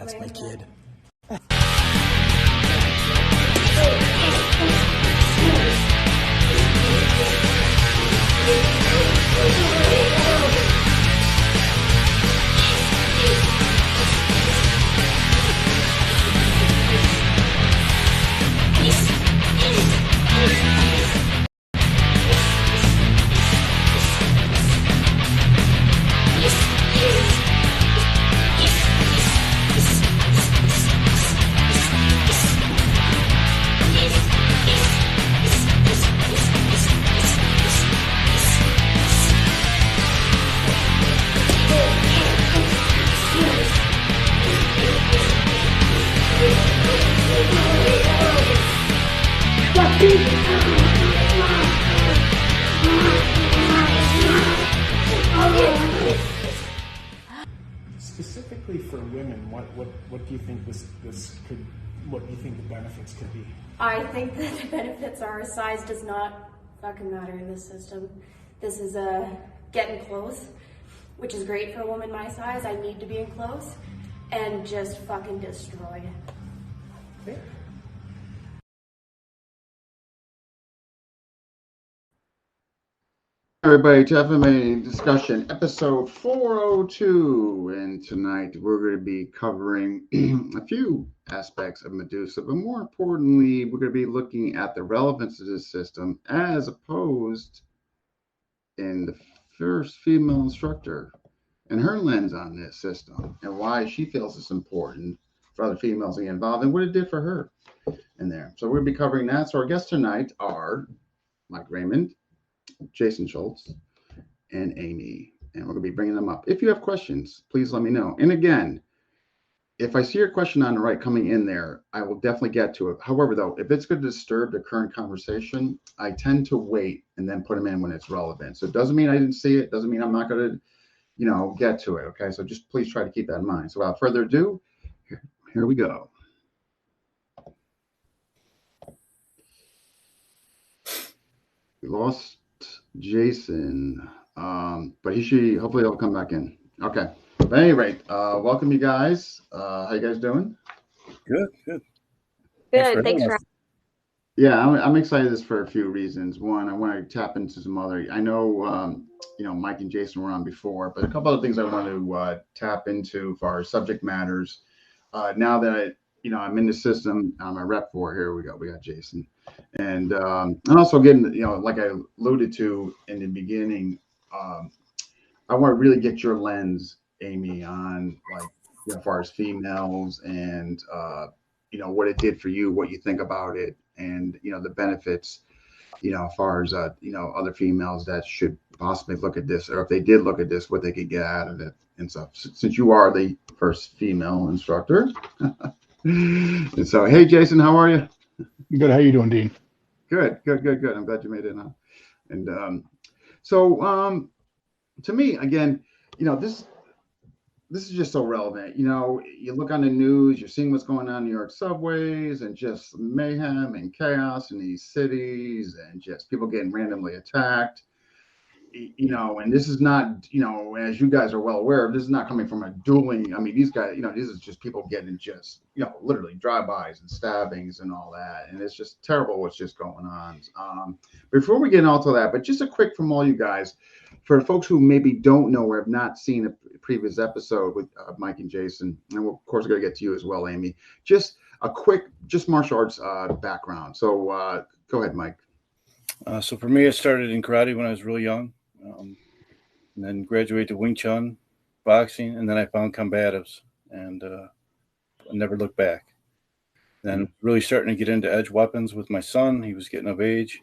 That's my kid. Specifically for women, what do you think this could? What do you think the benefits could be? I think that the benefits are size does not fucking matter in this system. This is getting close, which is great for a woman my size. I need to be in close and just fucking destroy it. Okay. Everybody to FMA discussion episode 402, and tonight we're going to be covering a few aspects of Medusa, but more importantly we're going to be looking at the relevance of this system as opposed in the first female instructor and her lens on this system and why she feels it's important for other females to get involved and what it did for her in there. So we're going to be covering that. So our guests tonight are Mike Raymond, Jason Schultz, and Amy, and we're going to be bringing them up. If you have questions, please let me know. And again, if I see your question on the right coming in there, I will definitely get to it. However, though, if it's going to disturb the current conversation, I tend to wait and then put them in when it's relevant. So it doesn't mean I didn't see it. Doesn't mean I'm not going to, get to it. Okay, so just please try to keep that in mind. So without further ado, here we go. We lost Jason, but hopefully he'll come back in. Okay, but at any rate, welcome you guys. How you guys doing? Good. Thanks for Yeah, I'm excited this for a few reasons. One, I want to tap into some other. I know Mike and Jason were on before, but a couple other things I want to tap into for our subject matters. Now that I'm in the system, I'm a rep for. Here we go. We got Jason, and also getting, like I alluded to in the beginning, I want to really get your lens, Amy, on as far as females and what it did for you, what you think about it, and the benefits, as far as other females that should possibly look at this, or if they did look at this, what they could get out of it and stuff. Since you are the first female instructor. And so, hey, Jason, how are you? Good. How you doing, Dean? Good. I'm glad you made it. And so to me, again, this is just so relevant. You look on the news, you're seeing what's going on in New York subways and just mayhem and chaos in these cities and just people getting randomly attacked. And this is not, as you guys are well aware, this is not coming from a dueling. I mean, these guys, this is just people getting just, literally drive-bys and stabbings and all that. And it's just terrible what's just going on. Before we get into that, but just a quick from all you guys, for folks who maybe don't know or have not seen a previous episode with Mike and Jason, and we're, of course, going to get to you as well, Amy, just a quick, martial arts background. So go ahead, Mike. So for me, it started in karate when I was really young. And then graduated to Wing Chun, boxing, and then I found combatives and never looked back. Then really starting to get into edge weapons with my son. He was getting of age.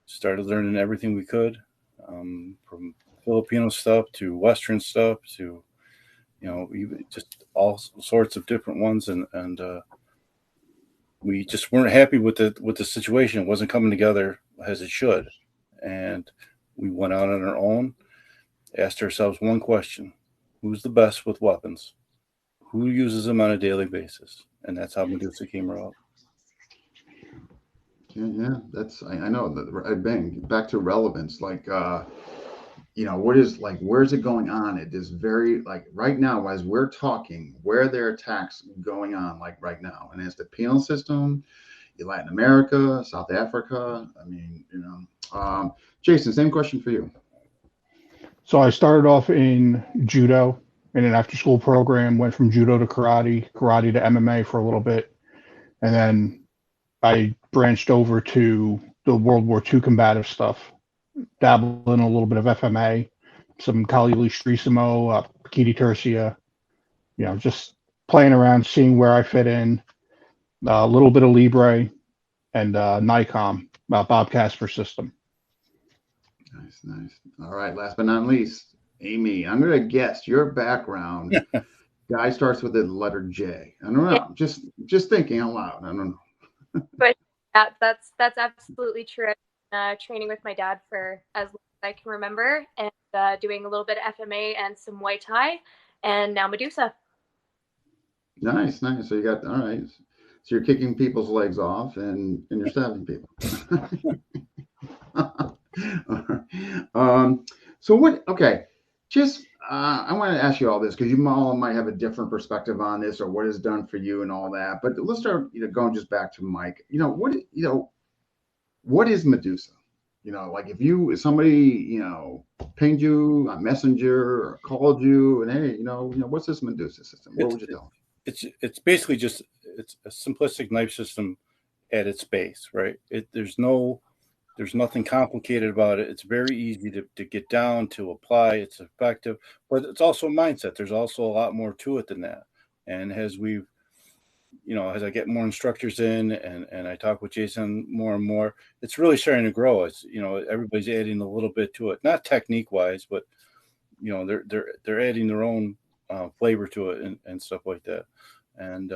Started learning everything we could, from Filipino stuff to Western stuff to, just all sorts of different ones. And we just weren't happy with the situation. It wasn't coming together as it should. And we went out on our own, asked ourselves one question: who's the best with weapons? Who uses them on a daily basis? And that's how Medusa came out. Yeah, that's I know that. Bang, back to relevance. what is like, where's it going on? It is very like right now as we're talking, where there are attacks going on like right now, and it's the penal system, Latin America, South Africa. I mean, Jason, same question for you. So I started off in judo in an after-school program. Went from judo to karate, karate to MMA for a little bit, and then I branched over to the World War II combative stuff. Dabbled in a little bit of FMA, some Kali Strisimo, Kiti Tercia, just playing around, seeing where I fit in. A little bit of Libre and NICOM, Bob Casper system. Nice. All right, last but not least, Amy, I'm going to guess your background. Guy starts with the letter J. I don't know. Just thinking out loud. I don't know. But that's absolutely true. Training with my dad for as long as I can remember, and doing a little bit of FMA and some Muay Thai, and now Medusa. Nice. So you got, all right. So you're kicking people's legs off and you're stabbing people. So what, okay, just, I want to ask you all this because you all might have a different perspective on this or what it's done for you and all that. But let's start, going just back to Mike. What is Medusa? Like if somebody, pinged you on Messenger or called you and hey, what's this Medusa system? What would you tell them? It's basically just it's a simplistic knife system at its base, right? There's nothing complicated about it. It's very easy to get down, to apply. It's effective, but it's also a mindset. There's also a lot more to it than that. And as as I get more instructors in and I talk with Jason more and more, it's really starting to grow. It's, everybody's adding a little bit to it, not technique wise, but, they're adding their own flavor to it and stuff like that. And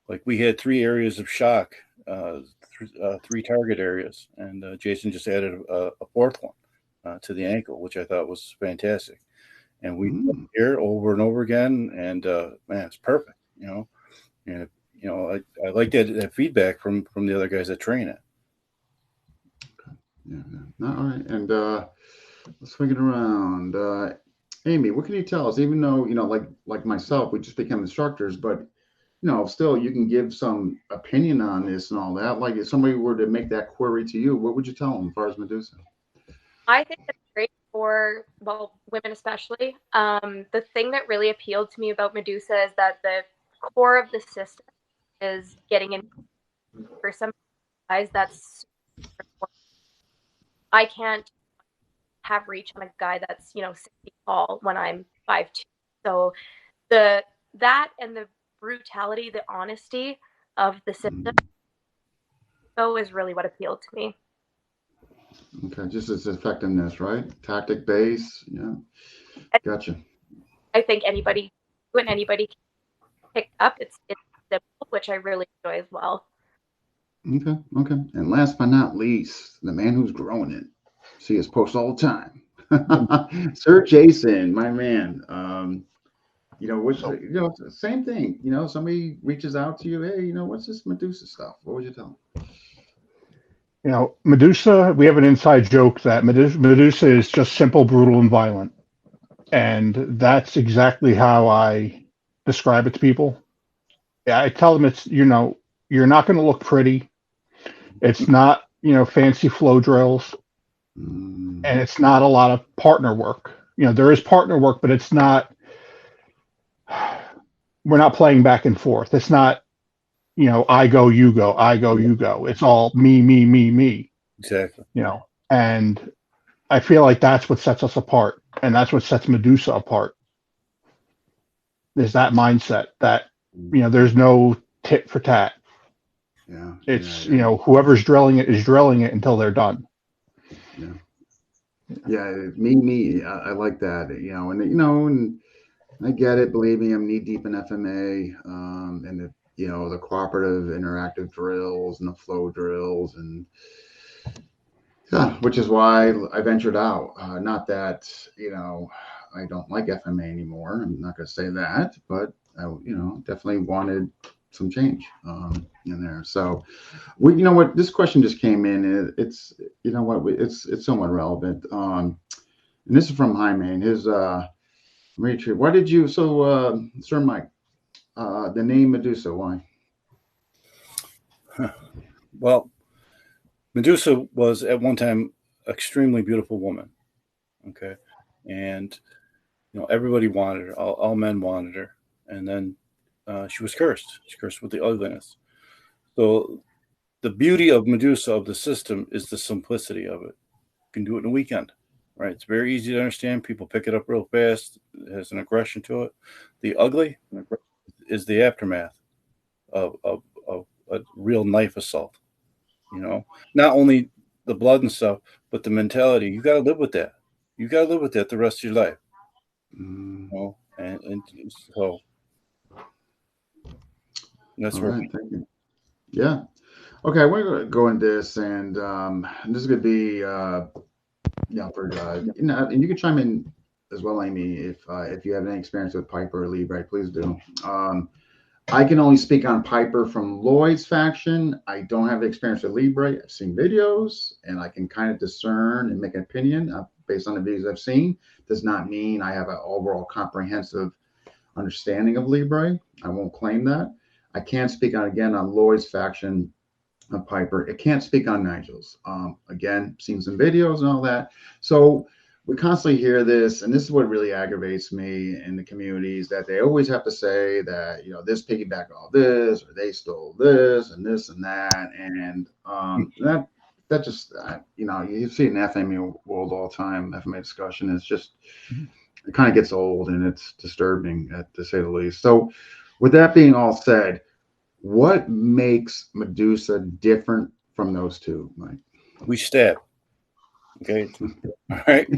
like we had 3 areas of shock, 3 target areas, and Jason just added a 4th one to the ankle, which I thought was fantastic. And we hear it over and over again, and man, it's perfect. And I like that feedback from the other guys that train it. Yeah. All right, and let's swing it around. Amy, what can you tell us? Even though like myself, we just become instructors, but still you can give some opinion on this and all that. Like if somebody were to make that query to you, what would you tell them as far as Medusa? I think it's great for women especially. The thing that really appealed to me about Medusa is that the core of the system is getting in. For some guys, that's super important. I can't have reach on a guy that's 6 feet tall when I'm 5'2". So that and the brutality, the honesty of the system, is really what appealed to me. Okay, just its effectiveness, right? Tactic base, yeah. Gotcha. I think anybody can pick up. It's simple, which I really enjoy as well. Okay. And last but not least, the man who's growing it. See his posts all the time. Sir Jason, my man. Same thing. Somebody reaches out to you, hey, what's this Medusa stuff? What would you tell them? Medusa, we have an inside joke that Medusa is just simple, brutal, and violent. And that's exactly how I describe it to people. Yeah, I tell them it's, you're not going to look pretty. It's not, fancy flow drills. And it's not a lot of partner work. There is partner work, but it's not, we're not playing back and forth. It's not, I go, you go, I go, you go. It's all me. Exactly. And I feel like that's what sets us apart. And that's what sets Medusa apart. Is that mindset that, there's no tit for tat. Yeah. It's, whoever's drilling it is drilling it until they're done. Yeah. Me. I like that, and I get it. Believe me, I'm knee deep in FMA, and the cooperative interactive drills and the flow drills, and which is why I ventured out. Not that I don't like FMA anymore. I'm not going to say that, but I definitely wanted some change in there. So what, this question just came in. It's it's somewhat relevant. And this is from Jaime. His why did you Sir Mike, the name Medusa, why? Well, Medusa was at one time extremely beautiful woman. Okay. And, everybody wanted her. All men wanted her. And then she was cursed. She cursed with the ugliness. So the beauty of Medusa, of the system, is the simplicity of it. You can do it in a weekend, right? It's very easy to understand. People pick it up real fast. It has an aggression to it. The ugly is the aftermath of a real knife assault. Not only the blood and stuff, but the mentality. You got to live with that. You got to live with that the rest of your life. And so that's where. Right, thank you. Yeah. Okay, we're going to go into this, and this is going to be, and you can chime in as well, Amy, if you have any experience with Piper or Libre, please do. I can only speak on Piper from Lloyd's faction. I don't have experience with Libre. I've seen videos, and I can kind of discern and make an opinion based on the videos I've seen. Does not mean I have an overall comprehensive understanding of Libre. I won't claim that. I can't speak on Lloyd's faction of Piper. I can't speak on Nigel's. Again, seen some videos and all that. So we constantly hear this, and this is what really aggravates me in the communities, that they always have to say that, this piggyback all this, or they stole this and this and that. And that just, you see it in FMA world all the time, FMA discussion. It's just, it kind of gets old, and it's disturbing, to say the least. So with that being all said, what makes Medusa different from those two, Mike? We stab. Okay. All right.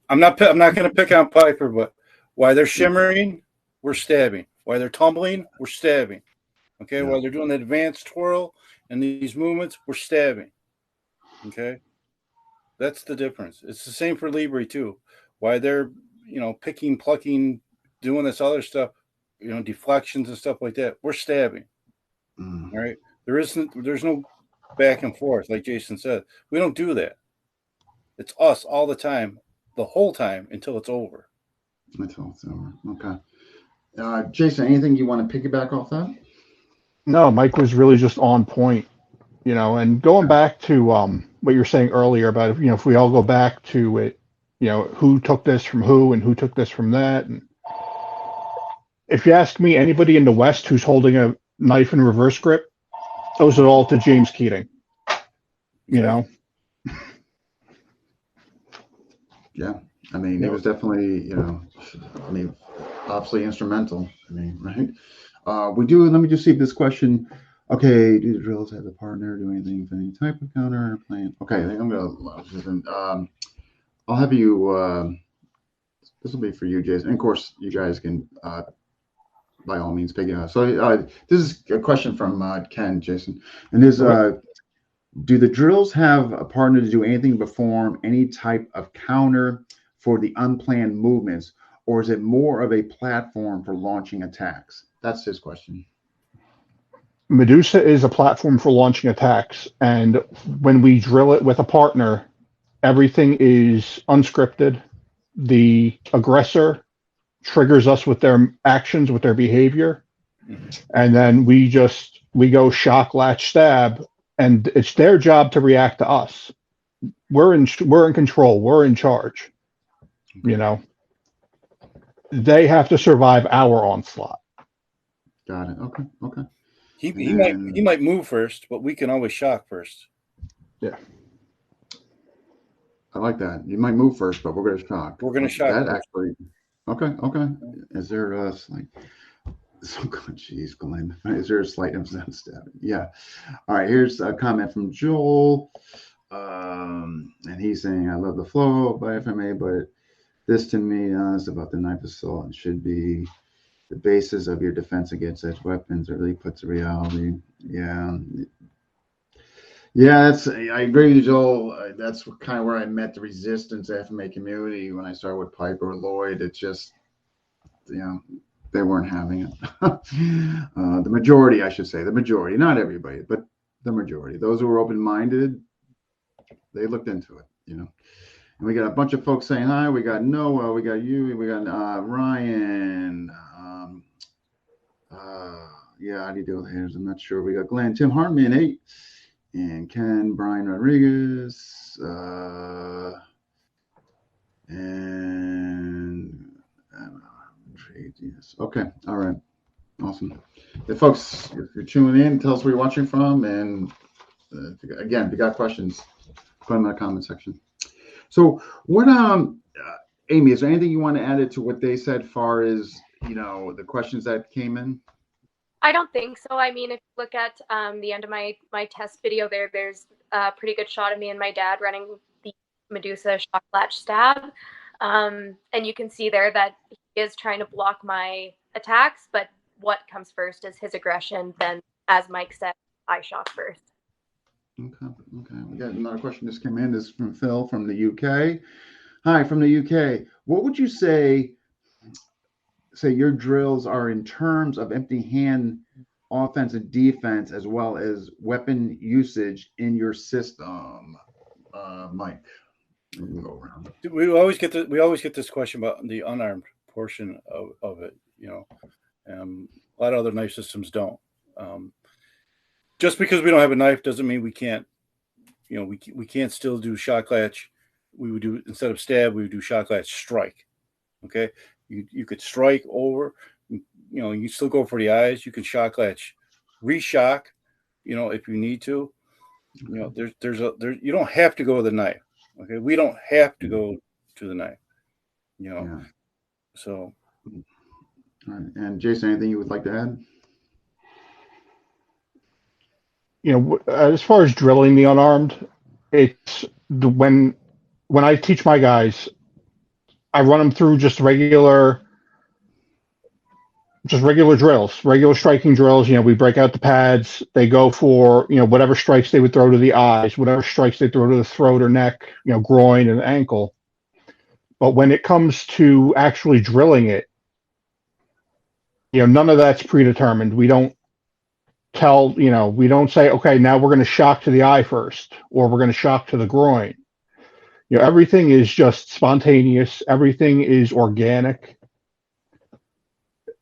I'm not going to pick on Piper, but while they're shimmering, we're stabbing. While they're tumbling, we're stabbing. Okay. While they're doing the advanced twirl and these movements, we're stabbing. Okay. That's the difference. It's the same for Libre too. While they're, picking, plucking, doing this other stuff, deflections and stuff like that, we're stabbing. All right. There's no back and forth, like Jason said. We don't do that. It's us all the time, the whole time, until it's over. Until it's over. Okay. Jason, anything you want to piggyback off that? No, Mike was really just on point, and going back to what you were saying earlier about, if we all go back to it, who took this from who and who took this from that. And if you ask me, anybody in the West who's holding a knife in reverse grip, those are all to James Keating, Yeah. I mean, it was definitely, obviously instrumental. Right? Let me just see if this question, okay, do the drills have a partner, do anything for any type of counter or plan? Okay, I'm going to, I'll have you, this will be for you, Jason. And of course, you guys can, by all means, pick it up. So this is a question from Ken, Jason. And this, do the drills have a partner to do anything to perform any type of counter for the unplanned movements, or is it more of a platform for launching attacks? That's his question. Medusa is a platform for launching attacks, and when we drill it with a partner, everything is unscripted. The aggressor triggers us with their actions, with their behavior, and then we go shock, latch, stab, and it's their job to react to us. We're in control. We're in charge. They have to survive our onslaught. Got it. Okay. He might move first, but we can always shock first. Yeah. I like that. You might move first, but we're going to shock. We're going to shock. That actually. Okay. Is there a slight? So geez, Glenn. Is there a slight emphasis? Yeah. All right. Here's a comment from Joel, and he's saying, "I love the flow by FMA, but this to me is about the knife assault and should be the basis of your defense against such weapons. It really puts a reality." Yeah, I agree with Joel. That's kind of where I met the resistance FMA community when I started with Piper Lloyd. It just, they weren't having it. The majority, I should say, not everybody, but the majority. Those who were open-minded, they looked into it, And we got a bunch of folks saying hi. We got Noah, we got you, we got Ryan. Yeah, how do you deal with haters? I'm not sure. We got Glenn, Tim Hartman, 8, and Ken, Brian Rodriguez, and yes. Okay, all right, awesome. Hey, folks, if you're tuning in, tell us where you're watching from, and again, if you got questions, put them in the comment section. So, what, Amy, is there anything you want to add to what they said, far as the questions that came in? I don't think so. I mean, if you look at the end of my test video there's a pretty good shot of me and my dad running the Medusa shock latch stab. And you can see there that he is trying to block my attacks, but what comes first is his aggression. Then, as Mike said, I shock first. Okay. We got another question just came in. This is from Phil from the UK. Hi, from the UK. What would you say your drills are in terms of empty hand offense and defense, as well as weapon usage in your system? Mike, we'll go around. We always get this question about the unarmed portion of it. A lot of other knife systems don't. Just because we don't have a knife doesn't mean we can't. We can't still do shock latch. We would do, instead of stab, we would do shock latch strike. Okay, you could strike over. You still go for the eyes. You can shock latch, reshock. If you need to. There's you don't have to go with the knife. Okay, we don't have to go to the knife. Yeah. So. All right. And Jason, anything you would like to add? As far as drilling the unarmed, it's when I teach my guys, I run them through just regular drills, regular striking drills. We break out the pads. They go for, whatever strikes they would throw to the eyes, whatever strikes they throw to the throat or neck, groin and ankle. But when it comes to actually drilling it, none of that's predetermined. We don't we don't say, okay, now we're going to shock to the eye first, or we're going to shock to the groin. Everything is just spontaneous. Everything is organic.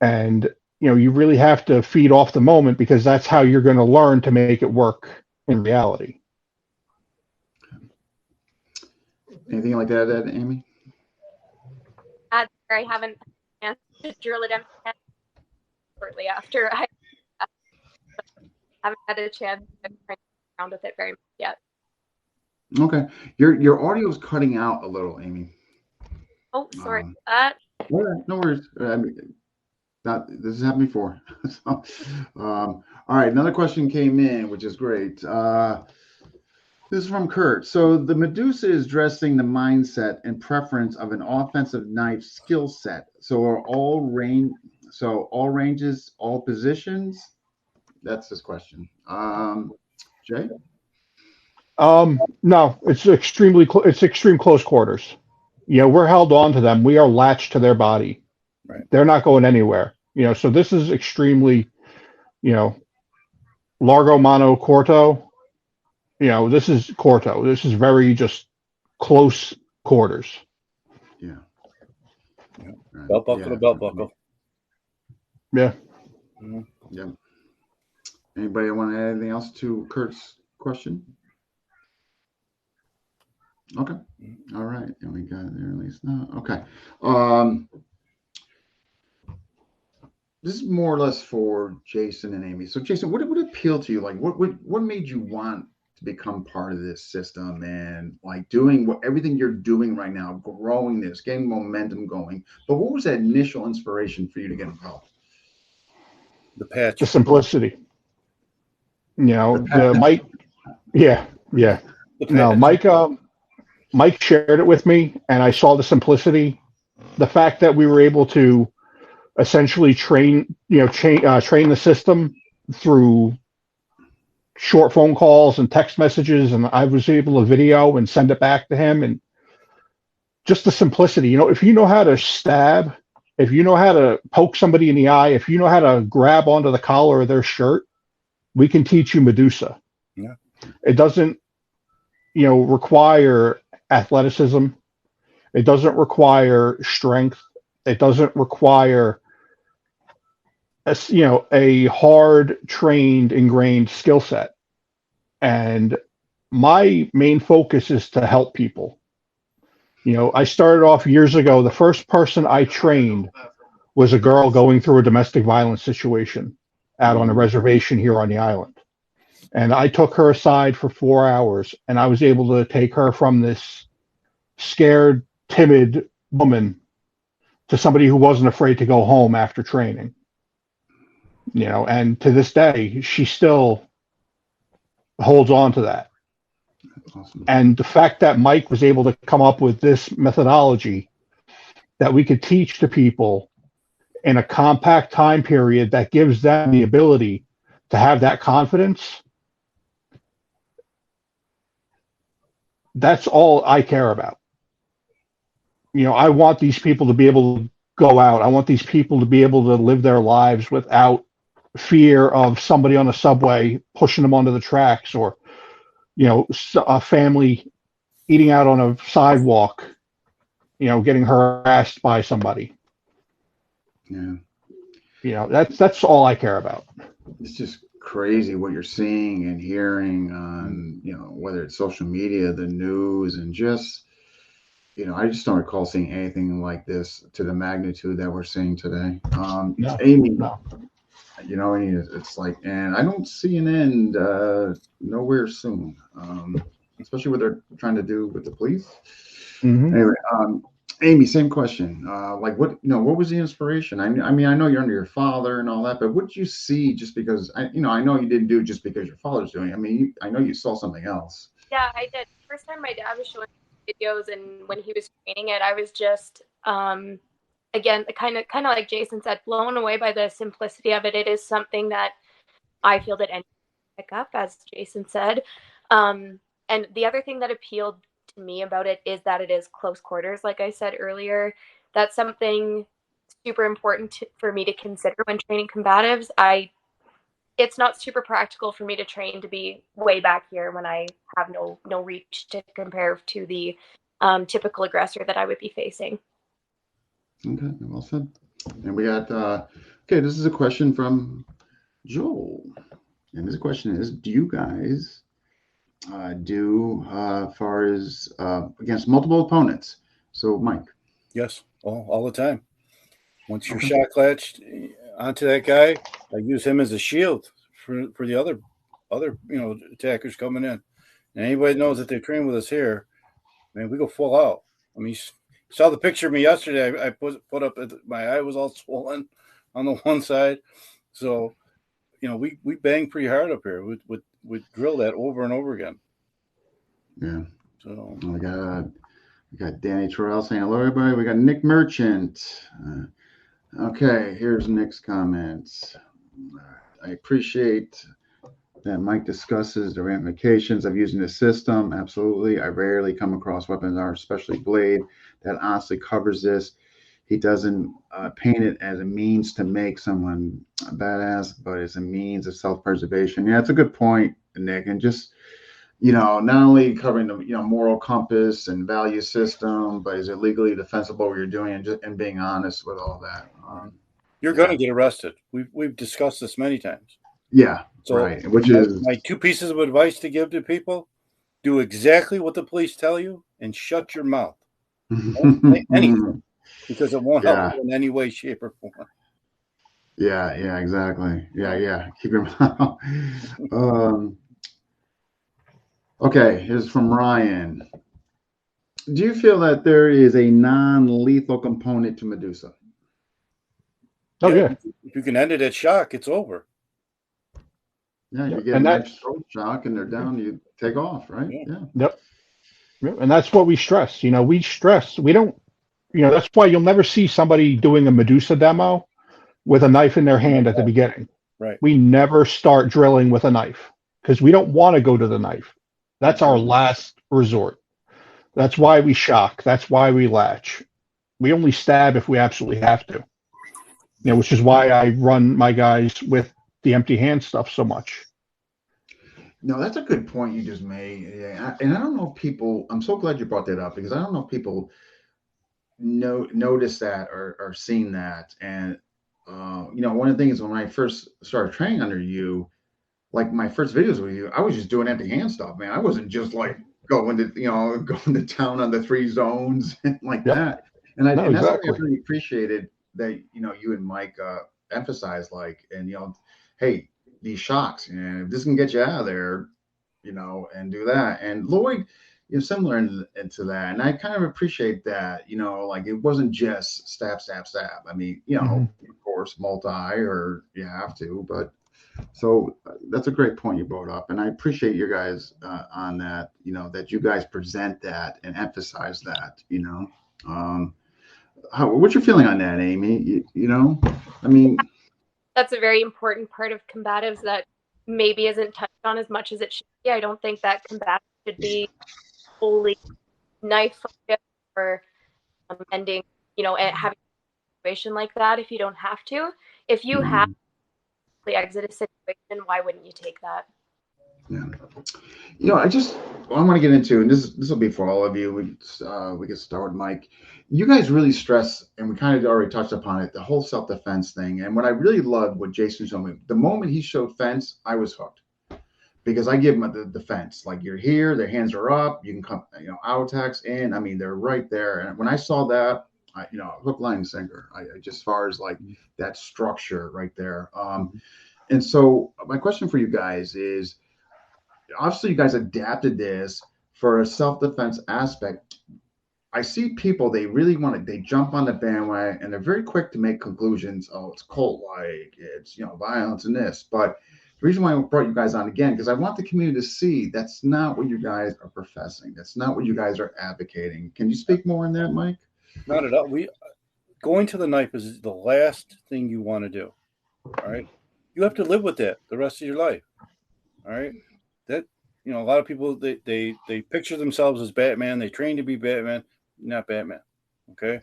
And, you really have to feed off the moment, because that's how you're going to learn to make it work in reality. Anything like that, Amy? I haven't had to drill it shortly after I haven't had a chance to play around with it very much yet. Okay. Your audio is cutting out a little, Amy. Oh, sorry. No worries. This has happened before. So, all right. Another question came in, which is great. This is from Kurt. So the Medusa is dressing the mindset and preference of an offensive knife skill set. So all ranges, all positions. That's his question. Jay? No, it's extreme close quarters. We're held on to them. We are latched to their body. Right. They're not going anywhere. So this is extremely, largo mano corto. This is corto. This is very just close quarters. Yeah. Right. Belt buckle to belt buckle. Yeah. Mm-hmm. Yeah. Anybody want to add anything else to Kurt's question? Okay. All right. And we got it there at least now. Okay. This is more or less for Jason and Amy. So Jason, what would appeal to you? Like what made you want to become part of this system and like doing everything you're doing right now, growing this, getting momentum going? But what was that initial inspiration for you to get involved? The patch. The simplicity. The Mike. Yeah. No, Mike shared it with me, and I saw the simplicity. The fact that we were able to essentially train the system through short phone calls and text messages, and I was able to video and send it back to him, and just the simplicity. If you know how to stab, if you know how to poke somebody in the eye, if you know how to grab onto the collar of their shirt, we can teach you Medusa. Yeah. It doesn't, require athleticism. It doesn't require strength. It doesn't require a hard trained, ingrained skill set. And my main focus is to help people. I started off years ago. The first person I trained was a girl going through a domestic violence situation out on a reservation here on the island. And I took her aside for 4 hours, and I was able to take her from this scared, timid woman to somebody who wasn't afraid to go home after training. And to this day, she still holds on to that. Awesome. And the fact that Mike was able to come up with this methodology that we could teach to people in a compact time period that gives them the ability to have that confidence, that's all I care about. I want these people to be able to go out. I want these people to be able to live their lives without fear of somebody on the subway pushing them onto the tracks, or a family eating out on a sidewalk, getting harassed by somebody. Yeah. That's all I care about. It's just crazy what you're seeing and hearing on, whether it's social media, the news, and just, I just don't recall seeing anything like this to the magnitude that we're seeing today. No, Amy, no. It's like, and I don't see an end nowhere soon, especially what they're trying to do with the police. Mm-hmm. Anyway, Amy, same question. What was the inspiration? I mean, I know you're under your father and all that, but what did you see just because, I know you didn't do it just because your father's doing it. I mean, I know you saw something else. Yeah, I did. First time my dad was showing videos, and when he was training it, I was just, again, kind of like Jason said, blown away by the simplicity of it. It is something that I feel that anyone can pick up, as Jason said. And the other thing that appealed to me about it is that it is close quarters. Like I said earlier, that's something super important for me to consider when training combatives. It's not super practical for me to train to be way back here when I have no reach to compare to the typical aggressor that I would be facing. Okay, well said. And we got, this is a question from Joel. And this question is, do you guys far as against multiple opponents? So, Mike. Yes, all the time. Once you're shot latched onto that guy, I use him as a shield for the other attackers coming in. And anybody knows that they train with us here, man, we go full out. I mean, you saw the picture of me yesterday. I put up my eye was all swollen on the one side. So, we bang pretty hard up here. We drill that over and over again. Yeah. So we got Danny Terrell saying hello, everybody. We got Nick Merchant. Okay, here's Nick's comments. I appreciate that Mike discusses the ramifications of using the system. Absolutely. I rarely come across weapons, especially Blade, that honestly covers this. He doesn't paint it as a means to make someone a badass, but it's a means of self-preservation. Yeah, it's a good point, Nick. And just, not only covering the, moral compass and value system, but is it legally defensible what you're doing, and being honest with all that. You're going to get arrested. We've discussed this many times. Yeah, so right. Which is my 2 pieces of advice to give to people: do exactly what the police tell you and shut your mouth. Don't say anything, because it won't help you in any way, shape, or form. Yeah, exactly. Yeah. Keep your mouth. Okay, here's from Ryan. Do you feel that there is a non-lethal component to Medusa? Oh, yeah. If you can end it at shock, it's over. Yeah, you get a nice throat shock and they're down, you take off, right? Yeah. Yep. And that's what we stress. We don't, that's why you'll never see somebody doing a Medusa demo with a knife in their hand at the beginning. Right. We never start drilling with a knife because we don't want to go to the knife. That's our last resort. That's why we shock. That's why we latch. We only stab if we absolutely have to. Which is why I run my guys with the empty hand stuff so much. No, that's a good point you just made. Yeah, and I don't know if people, I'm so glad you brought that up, because I don't know if people noticed that or seen that. And one of the things when I first started training under you, like my first videos with you, I was just doing empty hand stuff, man. I wasn't just like going to going to town on the 3 zones and like Yep. that. And No, that's what I exactly. really appreciated that you and Mike emphasized, like, and hey, these shocks, and if this can get you out of there, and do that. And Lloyd, similar into that. And I kind of appreciate that, like it wasn't just stab, stab, stab. I mean, Mhm. of course, multi or you have to, but so that's a great point you brought up. And I appreciate you guys on that, that you guys present that and emphasize that, what's your feeling on that, Amy? I mean, That's a very important part of combatives that maybe isn't touched on as much as it should be. I don't think that combatives should be wholly knife focused or ending, having a situation like that if you don't have to. If you have to exit a situation, why wouldn't you take that? yeah. I want to get into, and this will be for all of you. We get started, Mike. You guys really stress, and we kind of already touched upon it, the whole self-defense thing. And what I really loved what Jason showed me, the moment he showed fence, I was hooked because I give them the defense. Like, you're here, their hands are up, you can come, auto attacks in. I mean, they're right there. And when I saw that, hook, line, and sinker. I just, as far as like that structure right there. And so my question for you guys is, obviously you guys adapted this for a self-defense aspect. I see people, they really they jump on the bandwagon and they're very quick to make conclusions. Oh, it's cult-like, it's, violence and this. But the reason why I brought you guys on again, because I want the community to see that's not what you guys are professing. That's not what you guys are advocating. Can you speak more on that, Mike? Not at all. Going to the knife is the last thing you want to do. All right. You have to live with that the rest of your life. All right. That, a lot of people, they picture themselves as Batman. They train to be Batman, not Batman. Okay.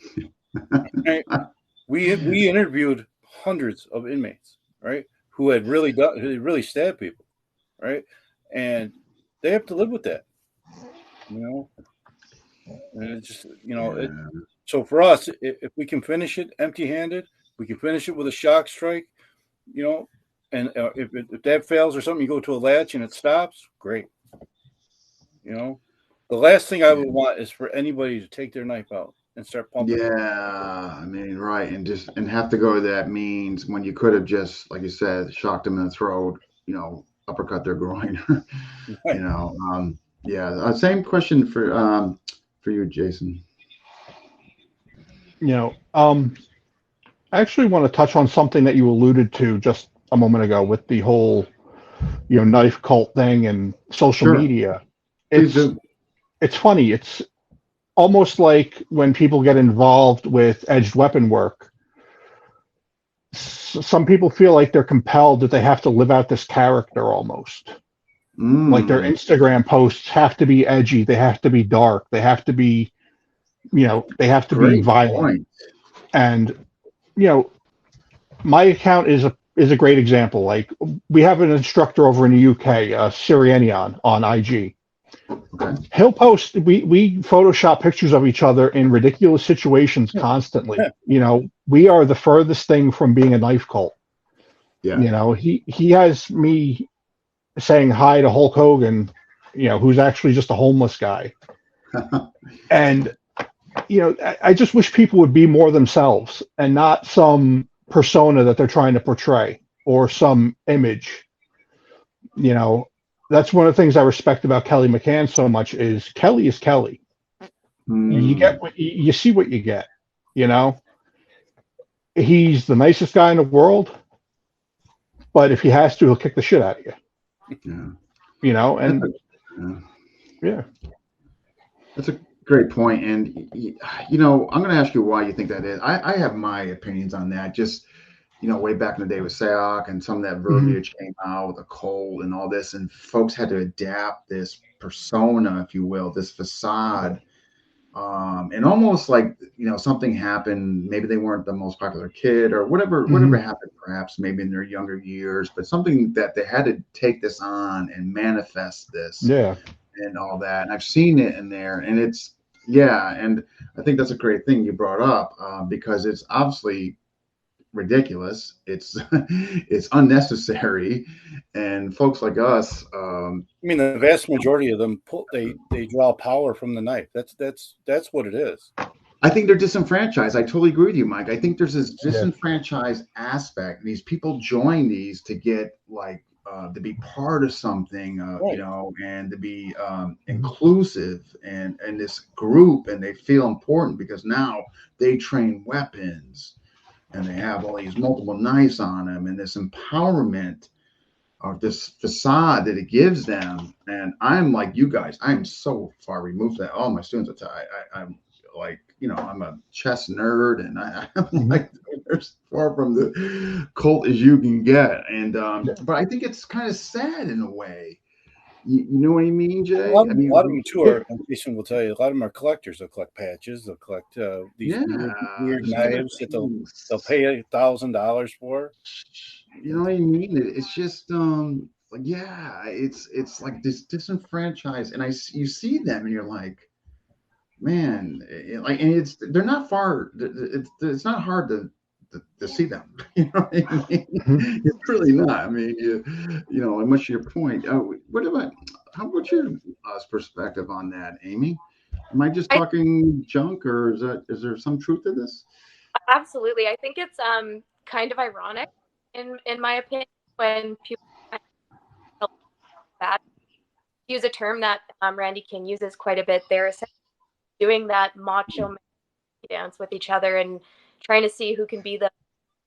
Right? We interviewed hundreds of inmates, right, who had really stabbed people, right, and they have to live with that, and it's just, so for us, if we can finish it empty-handed, we can finish it with a shock strike, and if that fails or something, you go to a latch and it stops, great. The last thing I would want is for anybody to take their knife out and start pumping. Yeah, I mean, right, and have to go to that means when you could have just, like you said, shocked them in the throat, uppercut their groin. Right. Yeah. Same question for you, Jason. I actually want to touch on something that you alluded to just a moment ago with the whole, knife cult thing and social Sure. media. Please do. It's funny. It's almost like when people get involved with edged weapon work, some people feel like they're compelled that they have to live out this character almost. Like their Instagram posts have to be edgy, they have to be dark, they have to be, they have to be violent. Point. And my account is a great example. Like, we have an instructor over in the UK, Sirianion, on IG. Okay. He'll post, we Photoshop pictures of each other in ridiculous situations constantly. We are the furthest thing from being a knife cult. Yeah. He has me saying hi to Hulk Hogan, who's actually just a homeless guy. And I just wish people would be more themselves and not some persona that they're trying to portray or some image. That's one of the things I respect about Kelly McCann so much is Kelly is Kelly. You get you see what you get. He's the nicest guy in the world, but if he has to, he'll kick the shit out of you. And yeah. That's a great point. And, I'm going to ask you why you think that is. I have my opinions on that. Just, way back in the day with Sayok and some of that verbiage came out with a cold and all this, and folks had to adapt this persona, if you will, this facade. And almost like, something happened. Maybe they weren't the most popular kid or whatever happened, perhaps maybe in their younger years, but something that they had to take this on and manifest this. Yeah. And all that. And I've seen it in there, and it's Yeah, and I think that's a great thing you brought up because it's obviously ridiculous. It's it's unnecessary, and folks like us, I mean, the vast majority of them they draw power from the knife. That's what it is. I think they're disenfranchised. I totally agree with you, Mike. I think there's this disenfranchised aspect. These people join these to get like to be part of something, Right. you know, and to be inclusive and this group, and they feel important because now they train weapons and they have all these multiple knives on them, and this empowerment or this facade that it gives them. And I'm like you guys, I'm so far removed from that. All my students are I'm like, you know, I'm a chess nerd, and I'm like as far from the cult as you can get. And but I think it's kind of sad in a way. You know what I mean, Jay? A lot I mean, of them too are. Jason will tell you. A lot of them are collectors. They'll collect patches. They'll collect these weird knives that they'll pay $1,000 for. You know what I mean? It's just like, yeah, it's like this disenfranchised, and you see them, and you're like, man, like, and they're not far. It's not hard to see them. You know what I mean? It's really not. I mean, you know, and much to your point. What about how about your perspective on that, Amy? Am I just talking junk, or is there some truth to this? Absolutely. I think it's kind of ironic in my opinion when people that use a term that Randy King uses quite a bit. They're essentially doing that macho dance with each other and trying to see who can be the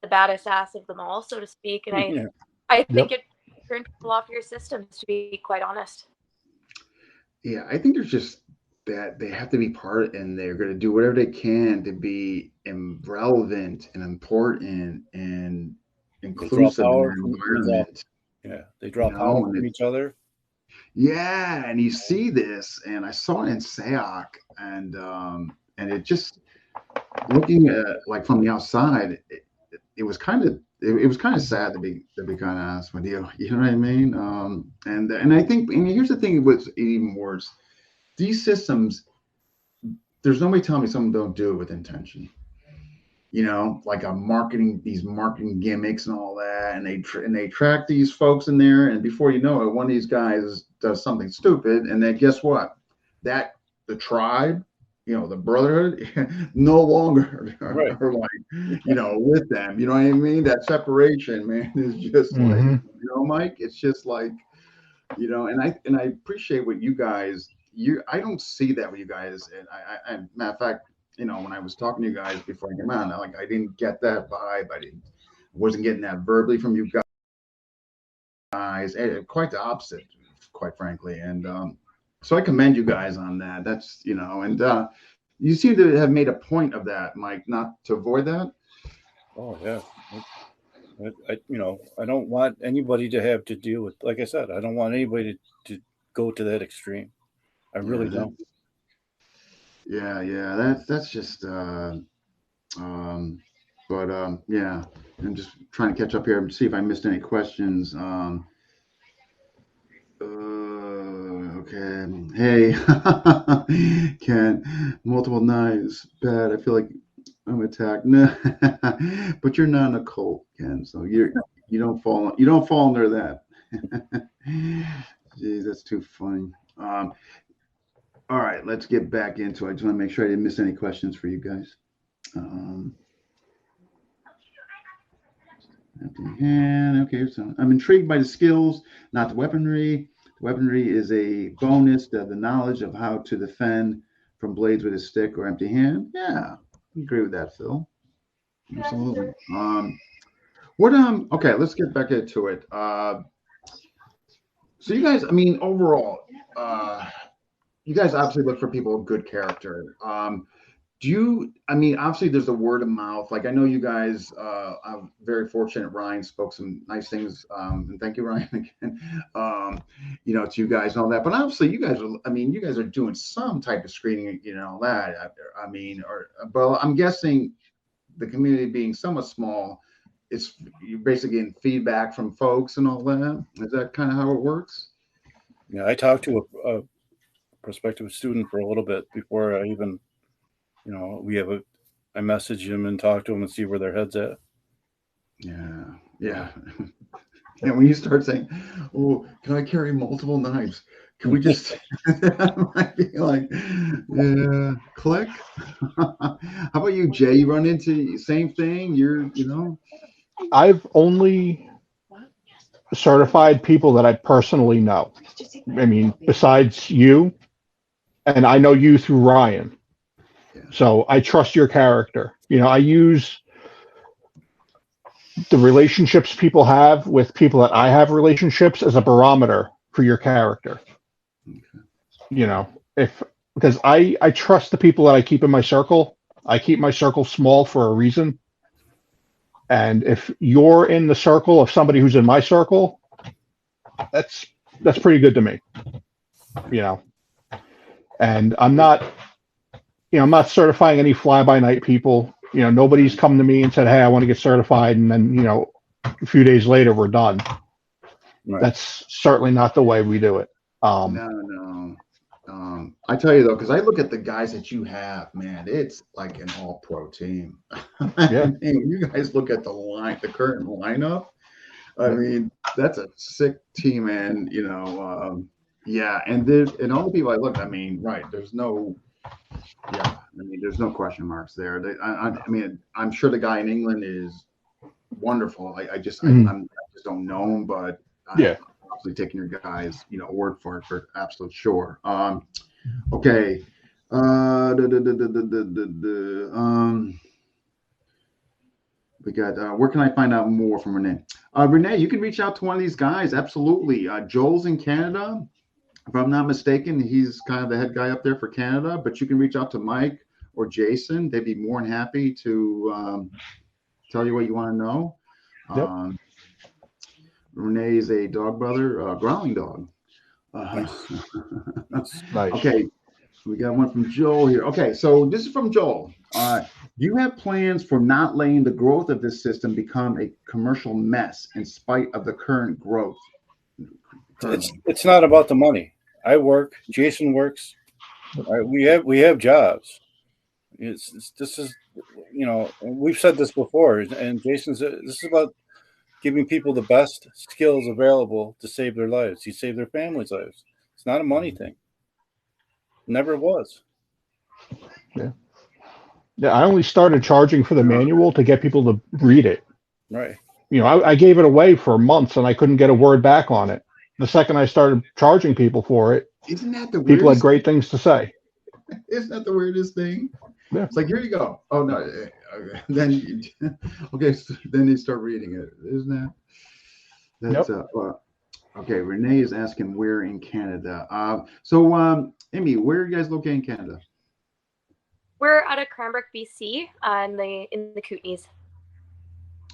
baddest ass of them all, so to speak. And I think it turned people off your systems, to be quite honest. Yeah, I think there's just that they have to be part, and they're going to do whatever they can to be relevant and important and inclusive in their environment. They draw power from each other. Yeah, and you see this, and I saw it in SEOC, and it just looking at like from the outside, it was kind of sad to be kind of honest with you. You know what I mean? And I think, and here's the thing, what's even worse, these systems, there's nobody telling me someone don't do it with intention. You know, like these marketing gimmicks and all that, and they track these folks in there, and before you know it, one of these guys does something stupid, and then guess what? The tribe, you know, the brotherhood, no longer are like, you know, with them. You know what I mean? That separation, man, is just like, you know, Mike. It's just like, you know, and I appreciate what you guys. I don't see that with you guys, and I matter of fact, you know, when I was talking to you guys before I came on, I didn't get that vibe. I wasn't getting that verbally from you guys. Quite the opposite, quite frankly. And so I commend you guys on that. That's, you know, and you seem to have made a point of that, Mike, not to avoid that. Oh yeah. You know, I don't want anybody to have to deal with, like I said, I don't want anybody to go to that extreme. I really don't. Yeah, that's just yeah, I'm just trying to catch up here and see if I missed any questions. Okay, hey, Ken, multiple knives, bad. I feel like I'm attacked. No, but you're not in a cult, Ken, so you don't fall under that. Jeez, that's too funny. All right, let's get back into it. I just want to make sure I didn't miss any questions for you guys. Empty hand. Okay, so I'm intrigued by the skills, not the weaponry. The weaponry is a bonus to the knowledge of how to defend from blades with a stick or empty hand. Yeah, I agree with that, Phil. Absolutely. Okay, let's get back into it. So you guys, I mean, overall, you guys obviously look for people of good character. I mean, obviously there's the word of mouth. Like I know you guys, I'm very fortunate. Ryan spoke some nice things. And thank you, Ryan, again, you know, to you guys and all that. But obviously you guys are doing some type of screening, you know, that, I mean, but I'm guessing the community being somewhat small, you're basically getting feedback from folks and all that. Is that kind of how it works? Yeah, I talked to a prospective student for a little bit before I even, I message them and talk to them and see where their head's at. Yeah. And when you start saying, "Oh, can I carry multiple knives? Can we just?" I might be like, "Yeah, click." How about you, Jay? You run into same thing? I've only certified people that I personally know. I mean, besides you, and I know you through Ryan. Yeah. So I trust your character. I use the relationships people have with people that I have relationships as a barometer for your character. Because I trust the people that I keep in my circle. I keep my circle small for a reason. And if you're in the circle of somebody who's in my circle, that's pretty good to me. And I'm not certifying any fly-by-night people. Nobody's come to me and said, "Hey, I want to get certified," and then a few days later we're done. Right. That's certainly not the way we do it. No. I tell you though, because I look at the guys that you have, man, it's like an all-pro team. Yeah. You guys look at the current lineup. I mean, that's a sick team, and yeah, and all the people I look, I mean, right? There's no question marks there. I mean, I'm sure the guy in England is wonderful. I just don't know him, but yeah. Obviously taking your guys, word for it for absolute sure. Okay. We got where can I find out more from Renee? Renee, you can reach out to one of these guys. Absolutely. Joel's in Canada. If I'm not mistaken, he's kind of the head guy up there for Canada, but you can reach out to Mike or Jason. They'd be more than happy to tell you what you want to know. Yep. Renee's a dog brother, growling dog. Nice. Okay, we got one from Joel here. Okay, so this is from Joel. Do you have plans for not letting the growth of this system become a commercial mess in spite of the current growth? It's not about the money. I work. Jason works. We have jobs. This is we've said this before, and this is about giving people the best skills available to save their lives. To save their families' lives. It's not a money thing. Never was. Yeah. Yeah, I only started charging for the manual to get people to read it. Right. I gave it away for months and I couldn't get a word back on it. The second I started charging people for it, isn't that the people had great things to say. Isn't that the weirdest thing? Yeah. It's like, here you go. Oh no. Then okay, so then they start reading it. Isn't that? That's okay. Renee is asking where in Canada. So Emmy, where are you guys located in Canada? We're out of Cranbrook, BC, in the Kootenays.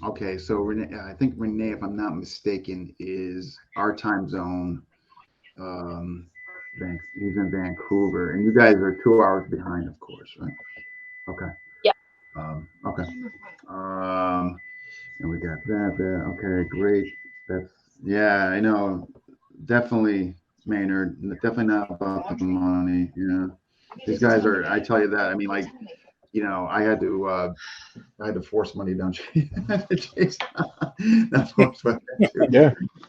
Okay, so Renee, I think Renee, if I'm not mistaken, is our time zone. He's in Vancouver, and you guys are 2 hours behind, of course, right? Okay. Yeah. Okay. And we got that there. Okay, great. I know. Definitely, Maynard. Definitely not about the money. These guys are. I tell you that. I mean, like, I had to force money down.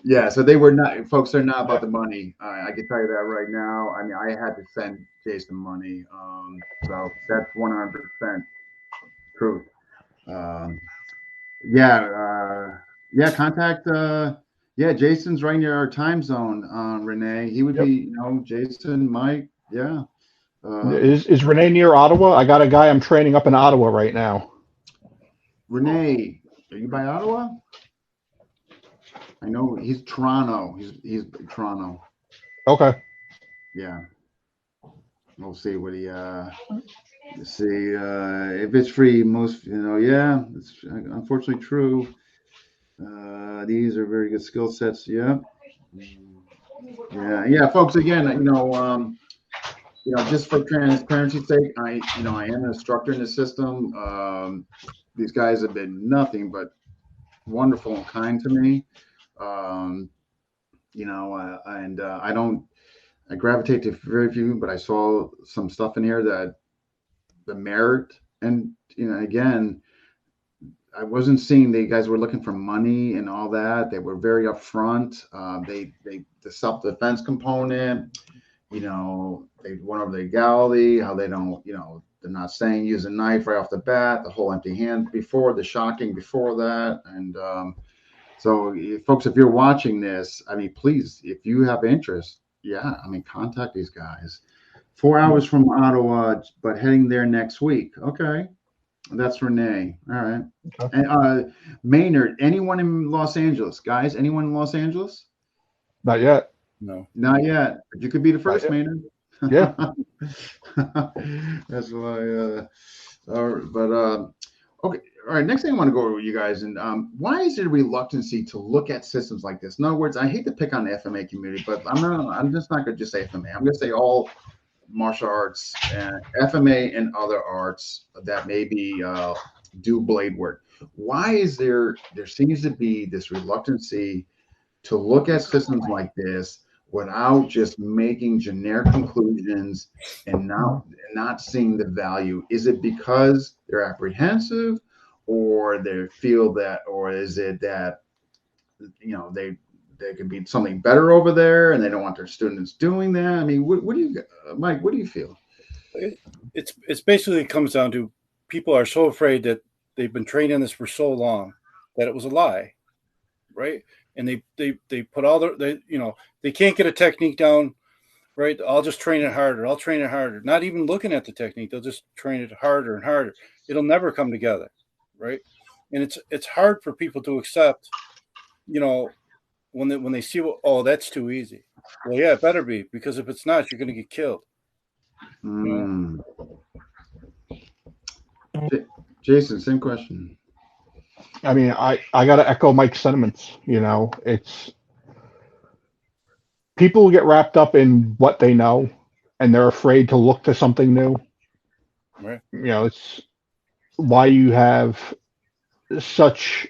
Yeah. So they were not. Folks are not about the money. I can tell you that right now. I mean, I had to send Jason money. So that's 100% truth. Contact. Jason's right near our time zone. Renee, he would be. Jason, Mike. Yeah. Is Renee near Ottawa? I got a guy I'm training up in Ottawa right now. Renee, are you by Ottawa? I know he's Toronto. He's Toronto. Okay. Yeah. We'll see what he see if it's free. Most it's unfortunately true. These are very good skill sets. Yeah. Folks. Again, just for transparency's sake, I am an instructor in the system. These guys have been nothing but wonderful and kind to me. And I don't. I gravitate to very few, but I saw some stuff in here that the merit, and again, I wasn't seeing the guys were looking for money and all that. They were very upfront. The self defense component, they went over the legality, how they don't, they're not saying use a knife right off the bat, the whole empty hand before, the shocking before that. And so, folks, if you're watching this, I mean, please, if you have interest, contact these guys. 4 hours from Ottawa, but heading there next week. Okay. That's Renee. All right. Okay. And Maynard, anyone in Los Angeles? Guys, anyone in Los Angeles? Not yet. No. Not yet. But you could be the first, yet. Maynard. Yeah. That's why. Okay. All right. Next thing I want to go over with you guys, and why is there a reluctancy to look at systems like this? In other words, I hate to pick on the FMA community, but I'm just not going to just say FMA. I'm going to say all martial arts and FMA and other arts that maybe do blade work. Why is there seems to be this reluctancy to look at systems like this without just making generic conclusions and not seeing the value? Is it because they're apprehensive, or they feel that, or is it that they could be something better over there and they don't want their students doing that? I mean, what do you, Mike, what do you feel? It's basically comes down to people are so afraid that they've been trained in this for so long that it was a lie, right? And they put all they can't get a technique down, right? I'll just train it harder. I'll train it harder. Not even looking at the technique, they'll just train it harder and harder. It'll never come together, right? And it's hard for people to accept, when they see, that's too easy. Well, yeah, it better be, because if it's not, you're going to get killed. Jason, same question. I mean, I got to echo Mike's sentiments. It's people get wrapped up in what they know, and they're afraid to look to something new. Right. It's why you have such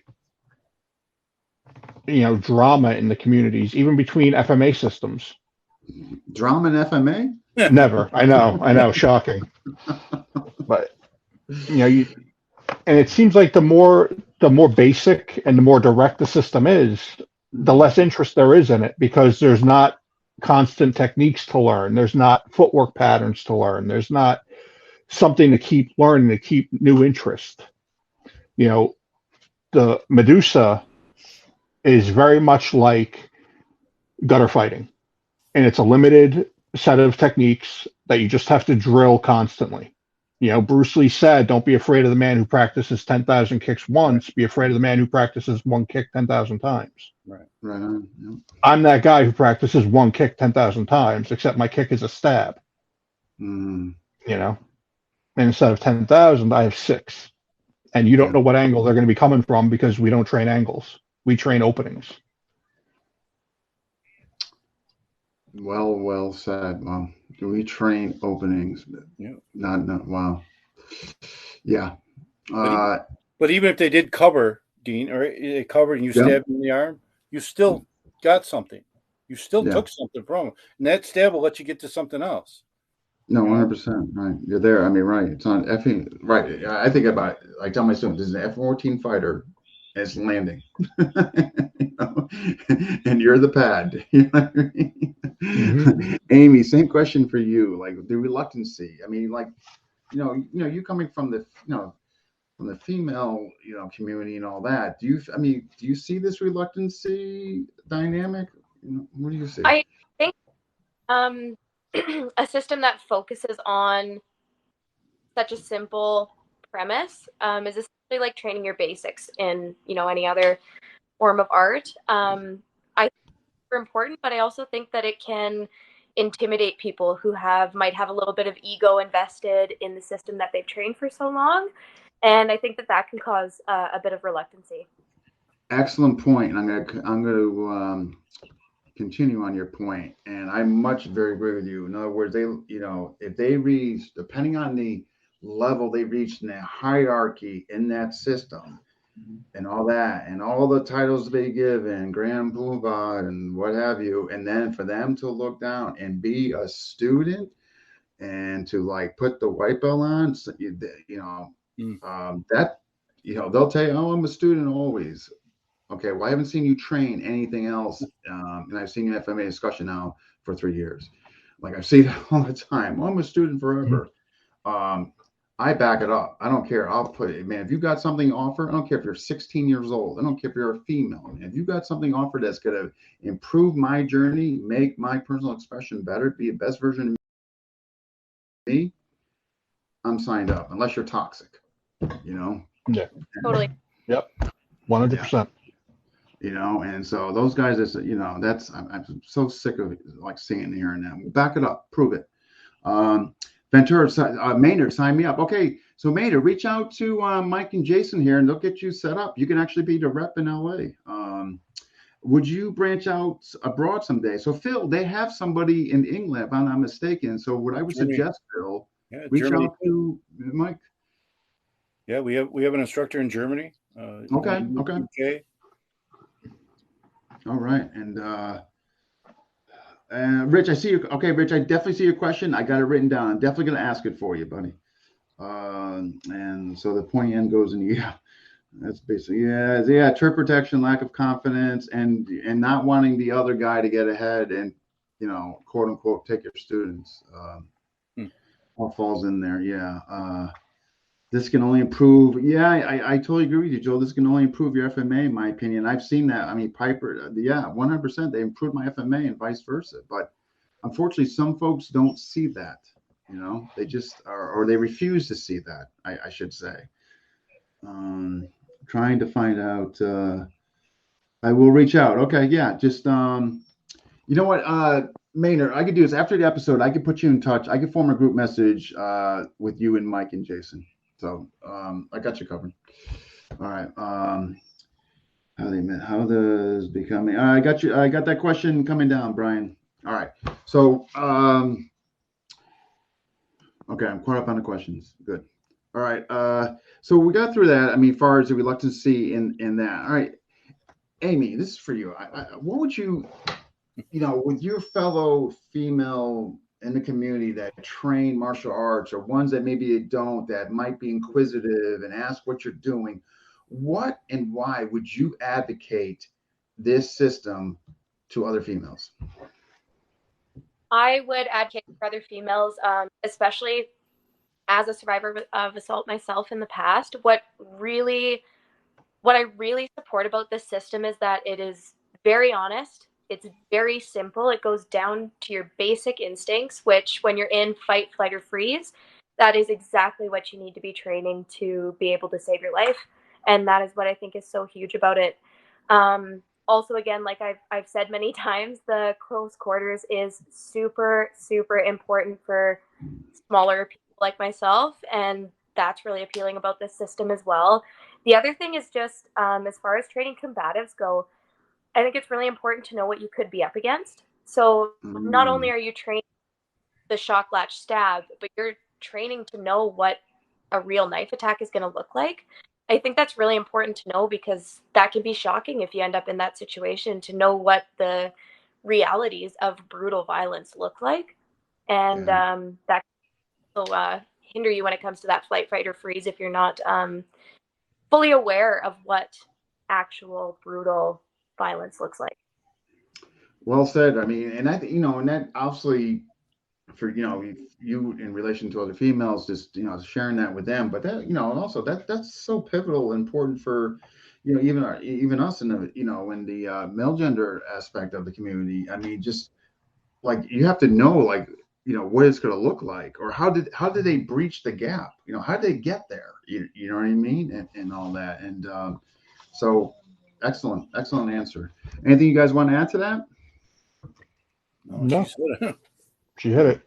drama in the communities, even between FMA systems. Drama in FMA? Never. I know, shocking. But and it seems like the more basic and the more direct the system is, the less interest there is in it, because there's not constant techniques to learn. There's not footwork patterns to learn. There's not something to keep learning, to keep new interest. The Medusa is very much like gutter fighting, and it's a limited set of techniques that you just have to drill constantly. Bruce Lee said, don't be afraid of the man who practices 10,000 kicks once, be afraid of the man who practices one kick 10,000 times. Right. Right on. Yep. I'm that guy who practices one kick 10,000 times, except my kick is a stab. And instead of 10,000, I have 6. And you don't know what angle they're going to be coming from, because we don't train angles. We train openings. Well said. Wow. Do we train openings? Yeah. Not. Wow. Yeah. But even if they did cover, Dean, or they covered and you stabbed in the arm, you still got something. You still took something from them. And that stab will let you get to something else. No, 100%. Right. You're there. I mean, right. It's on effing. Right. I think about it. I tell my students, this is an F-14 fighter, and it's landing. And you're the pad. You know what I mean? Mm-hmm. Amy, same question for you. Like the reluctancy. I mean, like, you coming from the, from the female, community and all that. Do you see this reluctancy dynamic? What do you see? I think a system that focuses on such a simple premise is essentially like training your basics in, any other form of art. I think it's important, but I also think that it can intimidate people who might have a little bit of ego invested in the system that they've trained for so long. And I think that can cause a bit of reluctancy. Excellent point. I'm going to continue on your point, and I very agree with you. In other words, they, if they reach, depending on the level they reach in the hierarchy in that system, and all that, and all the titles they give, and Grand Poobah and what have you, and then for them to look down and be a student and to like put the white belt on, so that they'll tell you, oh, I'm a student always. Okay, well, I haven't seen you train anything else, and I've seen you at FMA discussion now for 3 years. Like I see that all the time. Well, I'm a student forever. I back it up. I don't care. I'll put it, man. If you got something to offer, I don't care if you're 16 years old. I don't care if you're a female. Man. If you got something to offer that's going to improve my journey, make my personal expression better, be a best version of me, I'm signed up. Unless you're toxic, Yeah. Totally. Yep. 100%. And so those guys, that's I'm so sick of like seeing and hearing that. Back it up, prove it. Ventura, Maynard, sign me up. Okay, so Maynard, reach out to Mike and Jason here, and they'll get you set up. You can actually be the rep in LA. Would you branch out abroad someday? So Phil, they have somebody in England, if I'm not mistaken. So what I would suggest, Phil, reach Germany. out to Mike. Yeah, we have an instructor in Germany. Okay. UK. All right, and Rich, I see you. Okay, Rich, I definitely see your question. I got it written down. I'm definitely going to ask it for you, buddy. And so the pointy end goes in, that's basically, turf protection, lack of confidence, and not wanting the other guy to get ahead and, quote unquote, take your students. All falls in there. Yeah. This can only improve. Yeah, I totally agree with you, Joe. This can only improve your FMA, in my opinion. I've seen that. I mean, Piper, 100%. They improved my FMA and vice versa. But unfortunately, some folks don't see that. They just are, or they refuse to see that. I should say. Trying to find out. I will reach out. Okay, yeah. Just you know what, Maynard, I could do this after the episode. I could put you in touch. I could form a group message with you and Mike and Jason. So I got you covered. All right. How does becoming? I got you. I got that question coming down, Brian. All right. So okay, I'm caught up on the questions. Good. All right. So we got through that. I mean, as far as the reluctancy in that. All right, Amy, this is for you. What would you, with your fellow female in the community that train martial arts, or ones that maybe they don't, that might be inquisitive and ask what you're doing, what and why would you advocate this system to other females? I would advocate for other females, especially as a survivor of assault myself in the past. What I really support about this system is that it is very honest. It's very simple. It goes down to your basic instincts, which when you're in fight, flight, or freeze, that is exactly what you need to be training to be able to save your life. And that is what I think is so huge about it. Also, again, like I've said many times, the close quarters is super, super important for smaller people like myself. And that's really appealing about this system as well. The other thing is just as far as training combatives go, I think it's really important to know what you could be up against. So not only are you training the shock latch stab, but you're training to know what a real knife attack is going to look like. I think that's really important to know, because that can be shocking if you end up in that situation, to know what the realities of brutal violence look like. And that will hinder you when it comes to that flight, fight, or freeze if you're not fully aware of what actual brutal violence looks like. Well said. I mean, and and that obviously for you in relation to other females, just sharing that with them, but that also that's so pivotal and important for even us in the in the male gender aspect of the community. I mean, just like you have to know what it's going to look like, or how did they breach the gap, how did they get there, you know what I mean, and all that. And so excellent answer. Anything you guys want to add to that? No. She said it. She hit it.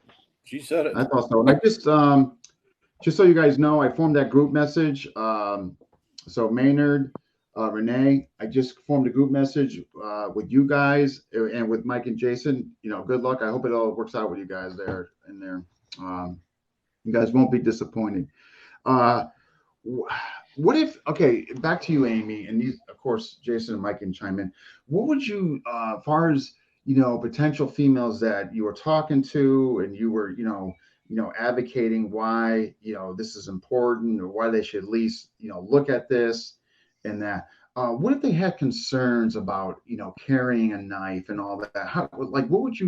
She said it. I thought so. And I just so you guys know, I formed that group message. So Maynard, Renee, I just formed a group message with you guys and with Mike and Jason. Good luck. I hope it all works out with you guys there. You guys won't be disappointed. what if, okay, back to you, Amy, and these, of course, Jason and Mike can chime in. What would you, as far as, potential females that you were talking to and you were, advocating why, this is important or why they should at least, look at this and that. What if they had concerns about, carrying a knife and all that? How, like, what would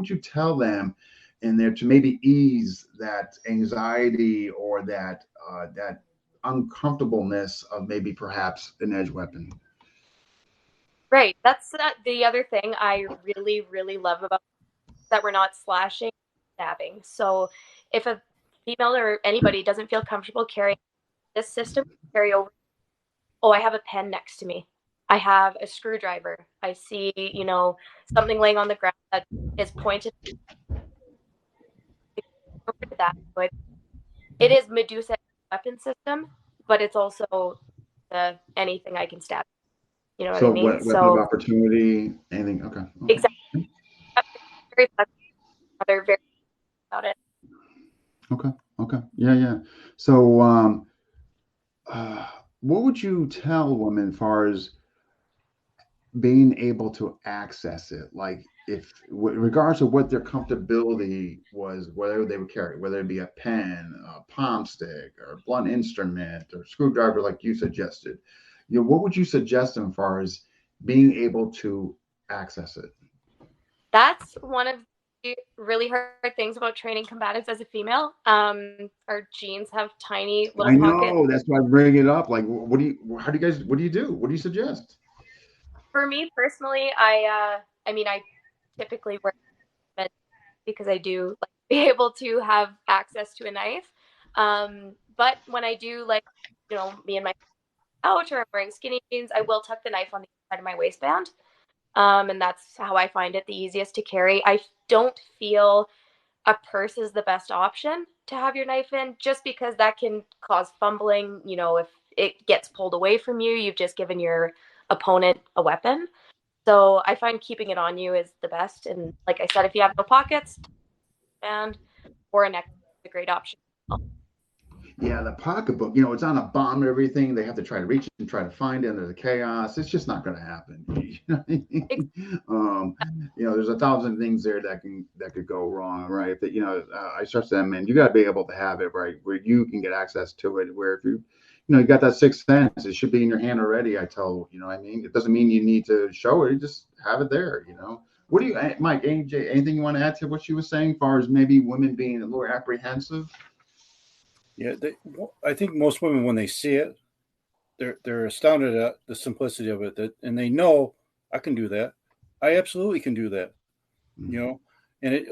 you tell them in there to maybe ease that anxiety or that uncomfortableness of maybe perhaps an edge weapon? Right. That's the other thing I really, really love about that we're not slashing, stabbing. So if a female or anybody doesn't feel comfortable carrying this system, carry over. Oh, I have a pen next to me. I have a screwdriver. I see, something laying on the ground that is pointed over that. So it is Medusa weapon system, but it's also anything I can stab. You know what I mean? Weapon of opportunity, anything. Okay. Exactly. Very flexible. They're very about it. Okay. Yeah. So, what would you tell women as far as being able to access it? Like, if, regardless of what their comfortability was, whether they would carry, whether it be a pen, a palm stick, or a blunt instrument, or screwdriver, like you suggested, what would you suggest them as far as being able to access it? That's one of the really hard things about training combatives as a female. Our jeans have tiny little I know, pockets. that's why I bring it up. Like, what do you do? What do you suggest? For me personally, I typically wear it because I do like be able to have access to a knife. But when I do, like, me and my couch or I'm wearing skinny jeans, I will tuck the knife on the inside of my waistband. And that's how I find it the easiest to carry. I don't feel a purse is the best option to have your knife in, just because that can cause fumbling. If it gets pulled away from you, you've just given your opponent a weapon. So I find keeping it on you is the best. And like I said, if you have no pockets, and or a neck is a great option. Yeah, the pocketbook, it's on a bomb and everything. They have to try to reach and try to find it under the chaos. It's just not going to happen. There's 1,000 things there that could go wrong, right? That, I stress to them, man, you got to be able to have it, right, where you can get access to it, where if you got that sixth sense, it should be in your hand already. I tell, I mean, it doesn't mean you need to show it. You just have it there, What do you, Mike, AJ, anything you want to add to what she was saying, as far as maybe women being a little apprehensive? Yeah, I think most women, when they see it, they're astounded at the simplicity of it, and they know I can do that. I absolutely can do that. And it,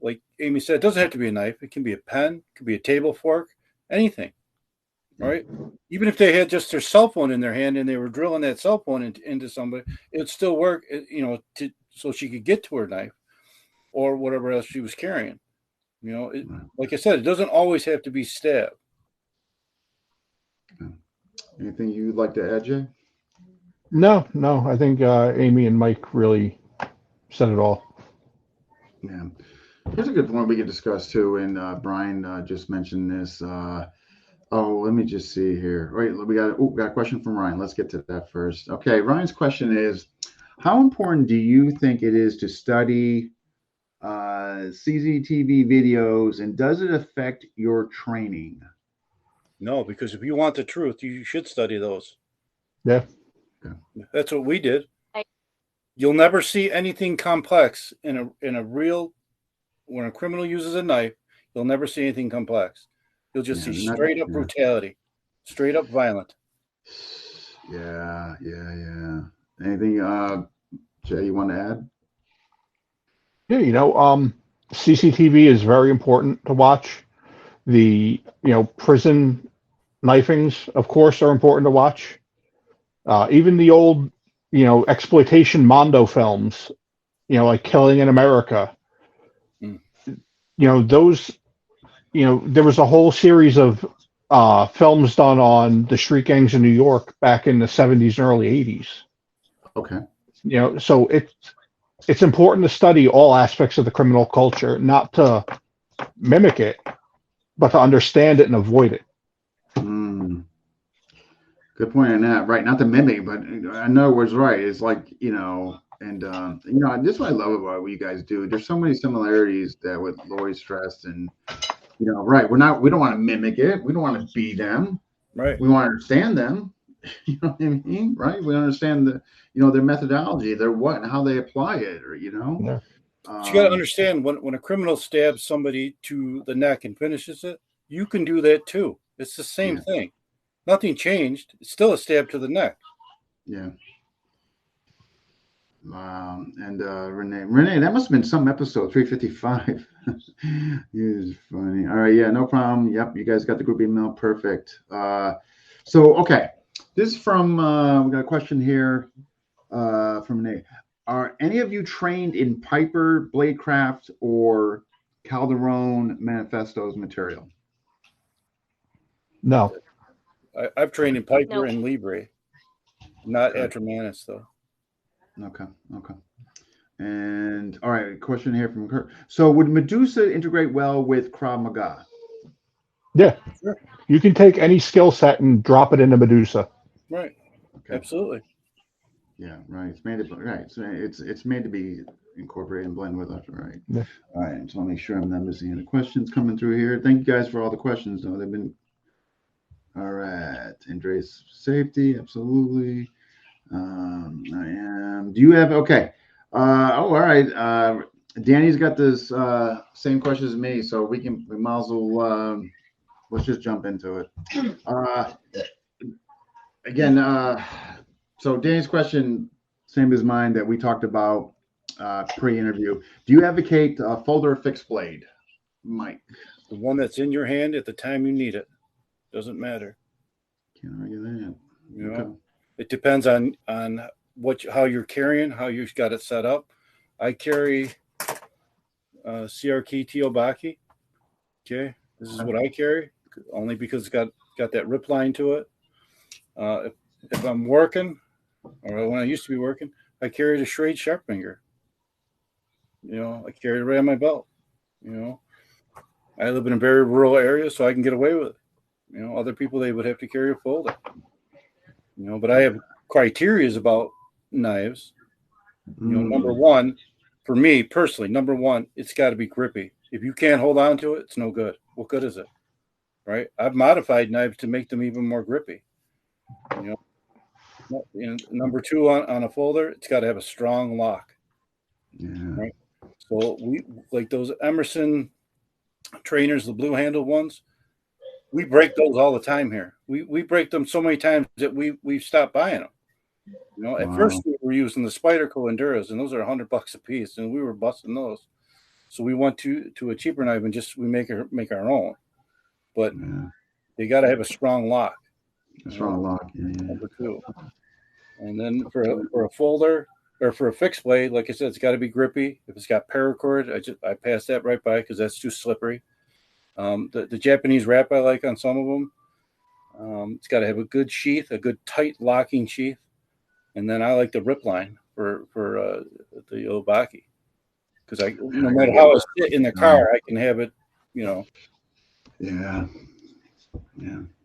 like Amy said, it doesn't have to be a knife. It can be a pen, it could be a table fork, anything. Right? Even if they had just their cell phone in their hand and they were drilling that cell phone into somebody, it would still work. So she could get to her knife or whatever else she was carrying. Like I said, it doesn't always have to be stab. Anything you'd like to add, Jay? No. I think Amy and Mike really said it all. Yeah. Here's a good one we could discuss too. And Brian just mentioned this. Let me just see here. Wait, we got a question from Ryan. Let's get to that first. Okay, Ryan's question is, how important do you think it is to study CCTV videos, and does it affect your training? No, because if you want the truth, you should study those. Yeah. That's what we did. You'll never see anything complex in a real, when a criminal uses a knife, you'll never see anything complex. You'll just see straight up brutality, straight up violent. Yeah. Anything, Jay, you want to add? Yeah, CCTV is very important to watch. The, prison knifings, of course, are important to watch. Even the old, exploitation Mondo films, like Killing in America. Those, there was a whole series of films done on the street gangs in New York back in the 70s and early 80s. Okay. So it's important to study all aspects of the criminal culture, not to mimic it, but to understand it and avoid it. Good point on that. Right. Not to mimic, but I know it was right. It's like, and this is what I love about what you guys do. There's so many similarities that with Lori stressed, and right. We don't want to mimic it. We don't want to be them. Right. We want to understand them. You know what I mean? Right. We understand their methodology, their what and how they apply it, or Yeah. But you got to understand when a criminal stabs somebody to the neck and finishes it, you can do that too. It's the same thing. Nothing changed. It's still a stab to the neck. Yeah. And Renee, that must have been some episode 355. It's funny. All right, yeah, no problem. Yep, you guys got the group email. Perfect. Okay, this is from we got a question here from Renee. Are any of you trained in Piper, Bladecraft, or Calderon Manifestos material? No. I've trained in Piper and Libre, not Atramanus though. Okay. And all right, question here from Kurt. So would Medusa integrate well with Krav Maga? Yeah, sure. You can take any skill set and drop it into Medusa. Right. Okay. Absolutely. Yeah, right. It's made it's made to be incorporated and blended with us, right? Yeah. All right. So I'll make sure I'm not missing any questions coming through here. Thank you guys for all the questions, though. They've been all right. Andre's safety, absolutely. I am. Do you have all right. Danny's got this same question as me, so we might as well let's just jump into it. Again, so Danny's question, same as mine that we talked about pre-interview. Do you advocate folder fixed blade, Mike? The one that's in your hand at the time you need it. Doesn't matter. Can't argue that. Okay. It depends on how you're carrying, how you've got it set up. I carry CRK Teobaki. Okay, this is what I carry, only because it's got that rip line to it. If I'm working, or when I used to be working, I carried a Schrade Sharpfinger. I carry it right on my belt. I live in a very rural area, so I can get away with it. Other people, they would have to carry a folder. But I have criteria about knives. Number one, for me personally, it's got to be grippy. If you can't hold on to it, it's no good. What good is it? Right? I've modified knives to make them even more grippy. Number two on a folder, it's got to have a strong lock. Yeah. Right. So we like those Emerson trainers, the blue handle ones. We break those all the time here. We break them so many times that we've stopped buying them. At first we were using the Spyderco Enduras, and those are $100 a piece, and we were busting those. So we went to a cheaper knife and we make our own. But they got to have a strong lock. A strong lock. Yeah. Number two. And then for a folder or for a fixed blade, like I said, it's got to be grippy. If it's got paracord, I pass that right by because that's too slippery. The Japanese wrap I like on some of them. It's got to have a good sheath, a good tight locking sheath, and then I like the rip line for the Obaki because no matter how I sit in the car, I can have it. Yeah.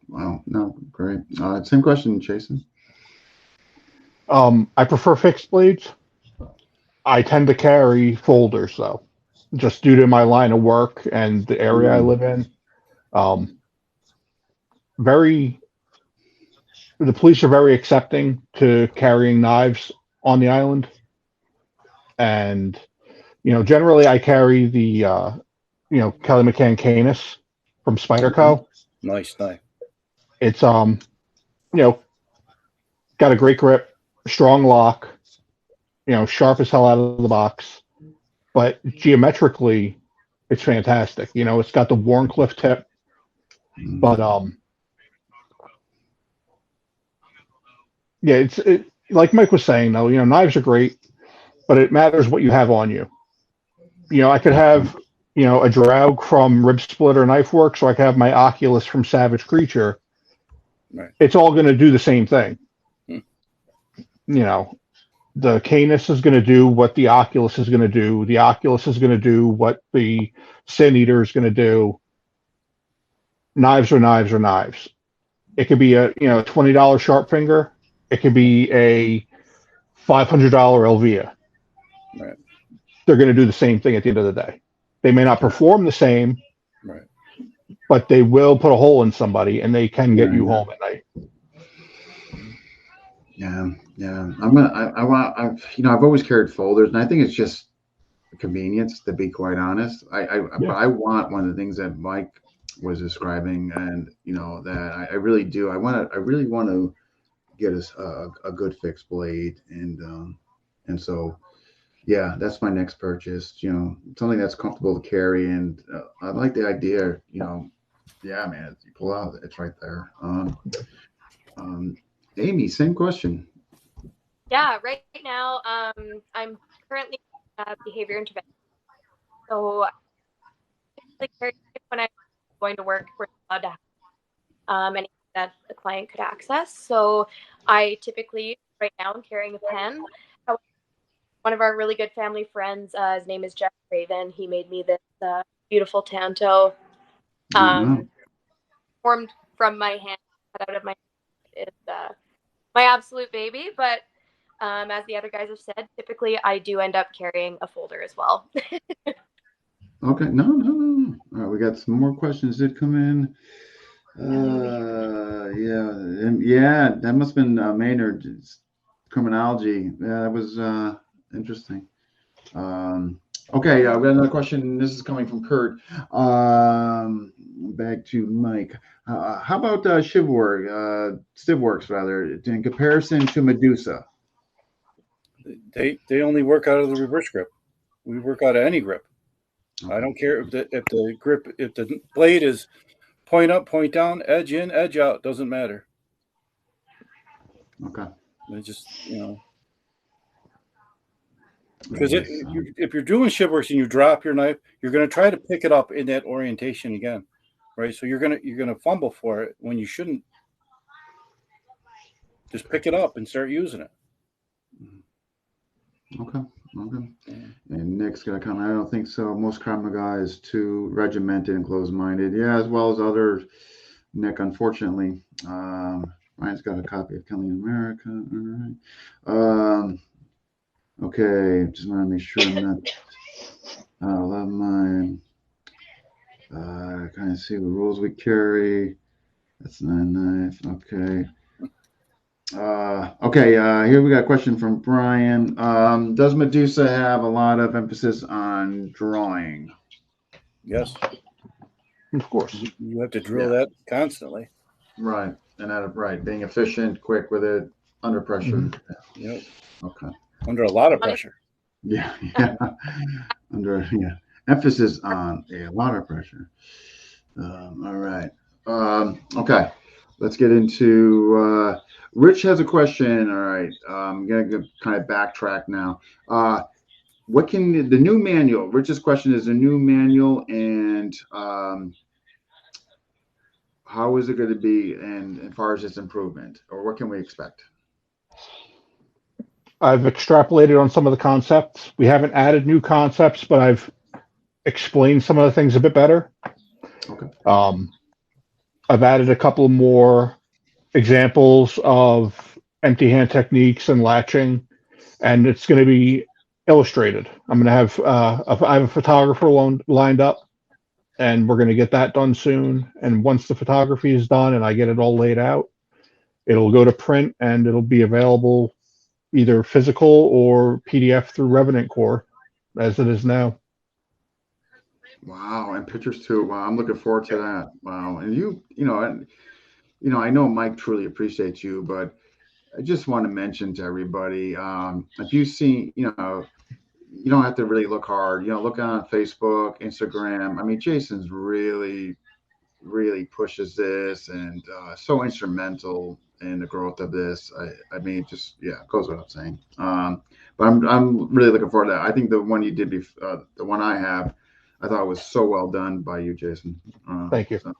Wow. No, great. Same question, Jason. I prefer fixed blades. I tend to carry folders though, just due to my line of work and the area I live in. The police are very accepting to carrying knives on the island. And, generally I carry the, Kelly McCann Canis from Spyderco. Nice knife. It's, got a great grip, strong lock, sharp as hell out of the box. But geometrically, it's fantastic. It's got the Warncliffe tip, but it's like Mike was saying though. Knives are great, but it matters what you have on you. I could have a Draug from Rib Splitter Knife Works, or I could have my Oculus from Savage Creature. Right. It's all going to do the same thing. The Canis is going to do what the Oculus is going to do. The Oculus is going to do what the Sin Eater is going to do. Knives are knives are knives. It could be a $20 sharp finger. It could be a $500 Elvia. Right. They're going to do the same thing at the end of the day. They may not perform the same, Right. but they will put a hole in somebody, and they can get you home at night. Yeah. I've always carried folders, and I think it's just convenience, to be quite honest. But I want one of the things that Mike was describing, and that I really do. I really want to get a good fixed blade, and so yeah, that's my next purchase. Something that's comfortable to carry, and I like the idea. Yeah, man, you pull out, it's right there. Amy, same question. Yeah, right now I'm currently behavior intervention. So when I'm going to work, we're allowed to have anything that the client could access. So I typically, right now, I'm carrying a pen. One of our really good family friends, his name is Jeff Raven. He made me this beautiful Tanto, formed from my hand, cut out of my hand. It's my absolute baby. But as the other guys have said, typically I do end up carrying a folder as well. Okay, no. All right, we got some more questions that come in. Yeah, that must have been Maynard's criminology. Yeah, that was interesting. Okay, we got another question. This is coming from Kurt. Back to Mike. How about Stivworks rather, in comparison to Medusa? They only work out of the reverse grip. We work out of any grip. I don't care if the blade is point up, point down, edge in, edge out, doesn't matter. Okay. It just because if you're doing Shivworks and you drop your knife, you're going to try to pick it up in that orientation again, right? So you're gonna fumble for it when you shouldn't. Just pick it up and start using it. Okay. And Nick's got a comment. I don't think so. Most Krav Maga is too regimented and closed-minded. Yeah, as well as others. Nick, unfortunately. Ryan's got a copy of Killing America. All right. Okay, just want to make sure I'm not. I love mine. Kind of see the rules we carry. That's not a knife. Okay. Here we got a question from Brian. Does Medusa have a lot of emphasis on drawing? Yes. Of course. You have to drill that constantly. Right. And being efficient, quick with it, under pressure. Mm-hmm. Yep. Okay. Under a lot of pressure. Yeah. Emphasis on a lot of pressure. All right. Okay. Let's get into Rich has a question. All right. I'm going to kind of backtrack now. What can the new manual? Rich's question is a new manual, and how is it going to be, and as far as its improvement, or what can we expect? I've extrapolated on some of the concepts. We haven't added new concepts, but I've explained some of the things a bit better. Okay. I've added a couple more examples of empty hand techniques and latching, and it's going to be illustrated. I'm going to have I have a photographer lined up, and we're going to get that done soon. And once the photography is done and I get it all laid out, it'll go to print and it'll be available either physical or PDF through Revenant Core, as it is now. Wow, and pictures too. Wow, I'm looking forward to that. Wow, and I know Mike truly appreciates you, but I just want to mention to everybody, if you see, you don't have to really look hard. Look on Facebook, Instagram. I mean, Jason's really, really pushes this, and so instrumental in the growth of this. I mean, just it goes without saying. But I'm really looking forward to that. I think the one you did before, the one I have, I thought it was so well done by you, Jason. Thank you. So,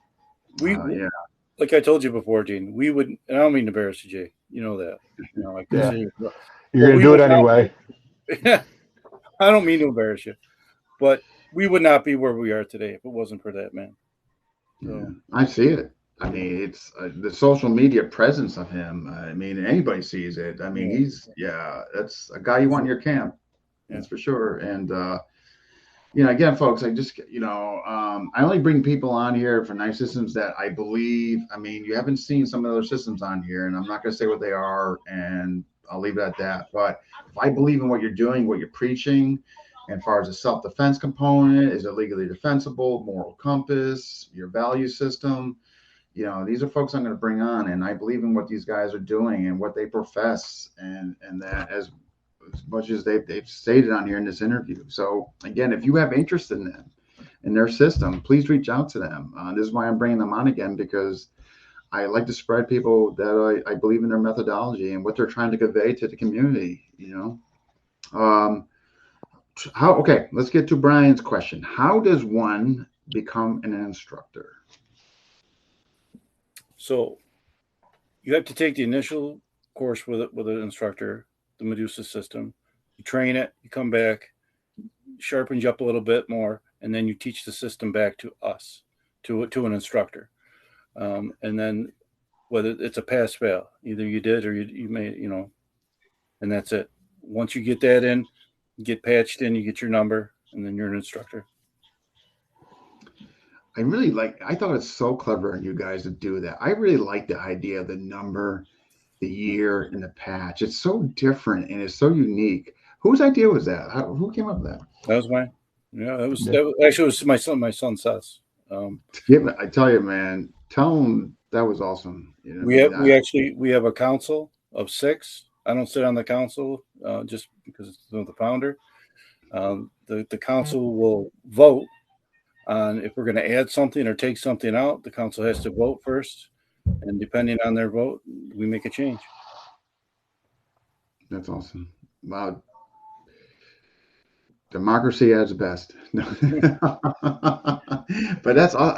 like I told you before, Gene, we would. And I don't mean to embarrass you, Jay. You know that. You're going to do it anyway. I don't mean to embarrass you, but we would not be where we are today if it wasn't for that, man. So. Yeah, I see it. I mean, it's the social media presence of him. I mean, anybody sees it. I mean, that's a guy you want in your camp. Yeah. That's for sure. And, again, folks, I only bring people on here for nice systems that I believe. I mean, you haven't seen some of the other systems on here, and I'm not going to say what they are, and I'll leave it at that. But if I believe in what you're doing, what you're preaching, and as far as the self-defense component, is it legally defensible, moral compass, your value system, these are folks I'm going to bring on, and I believe in what these guys are doing and what they profess, and that as much as they've stated on here in this interview. So again, if you have interest in them, in their system, please reach out to them. This is why I'm bringing them on again, because I like to spread people that I believe in their methodology and what they're trying to convey to the community. Okay, let's get to Brian's question. How does one become an instructor? So you have to take the initial course with an instructor, the Medusa system. You train it, you come back, sharpens you up a little bit more, and then you teach the system back to us, to an instructor. And then whether it's a pass fail, either you did or you may, and that's it. Once you get that in, you get patched in, you get your number, and then you're an instructor. I thought it's so clever in you guys to do that. I really like the idea of the number, the year, and the patch. It's so different and it's so unique. Whose idea was that? Who came up with that? That was mine. Yeah, actually it was my son Seth's. I tell you, man, tell him that was awesome. We have a council of 6. I don't sit on the council just because it's the founder. The council will vote on if we're going to add something or take something out. The council has to vote first, and depending on their vote, we make a change. That's awesome. Wow. Democracy at its best. But that's all.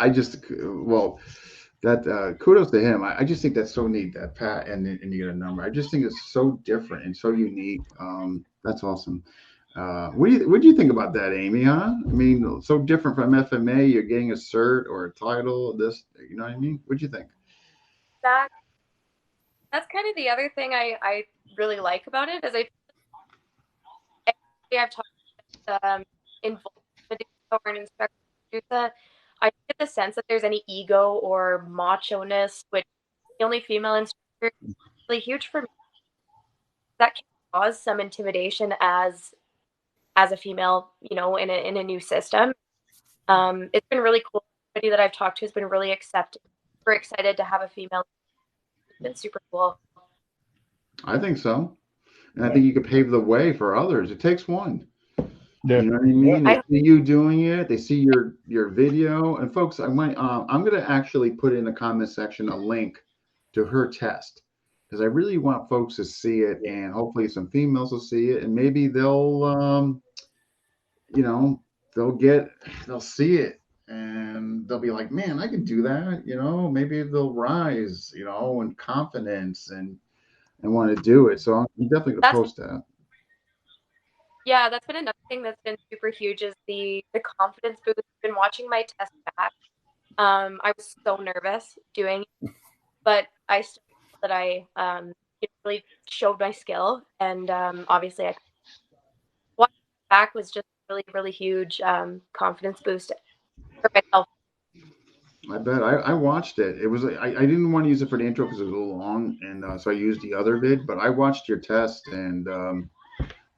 Kudos to him. I just think that's so neat, that Pat and you get a number. I just think it's so different and so unique. That's awesome. What do you think about that, Amy? Huh? I mean, so different from FMA. You're getting a cert or a title. This, you know what I mean? What do you think? That's kind of the other thing I really like about it, is I've talked involved or an instructor Medusa, I get the sense that there's any ego or macho-ness, which the only female instructor is really huge for me. That can cause some intimidation as a female, in a new system. It's been really cool. Everybody that I've talked to has been really super excited to have a female. It's been super cool. I think so. And I think you could pave the way for others. It takes one. Yeah. You know what I mean? They see you doing it. They see your video. And folks, I'm going to actually put in the comment section a link to her test, because I really want folks to see it, and hopefully some females will see it, and maybe they'll they'll see it and they'll be like, man, I can do that. Maybe they'll rise, in confidence and want to do it. So I'm definitely going to post that. Yeah, that's been another thing that's been super huge, is the confidence boost. I've been watching my test back. I was so nervous doing it, but I still felt that I really showed my skill, and obviously watching it back was just really, really huge confidence boost for myself. I bet. I watched it. It was I didn't want to use it for the intro because it was a little long, and so I used the other vid. But I watched your test, and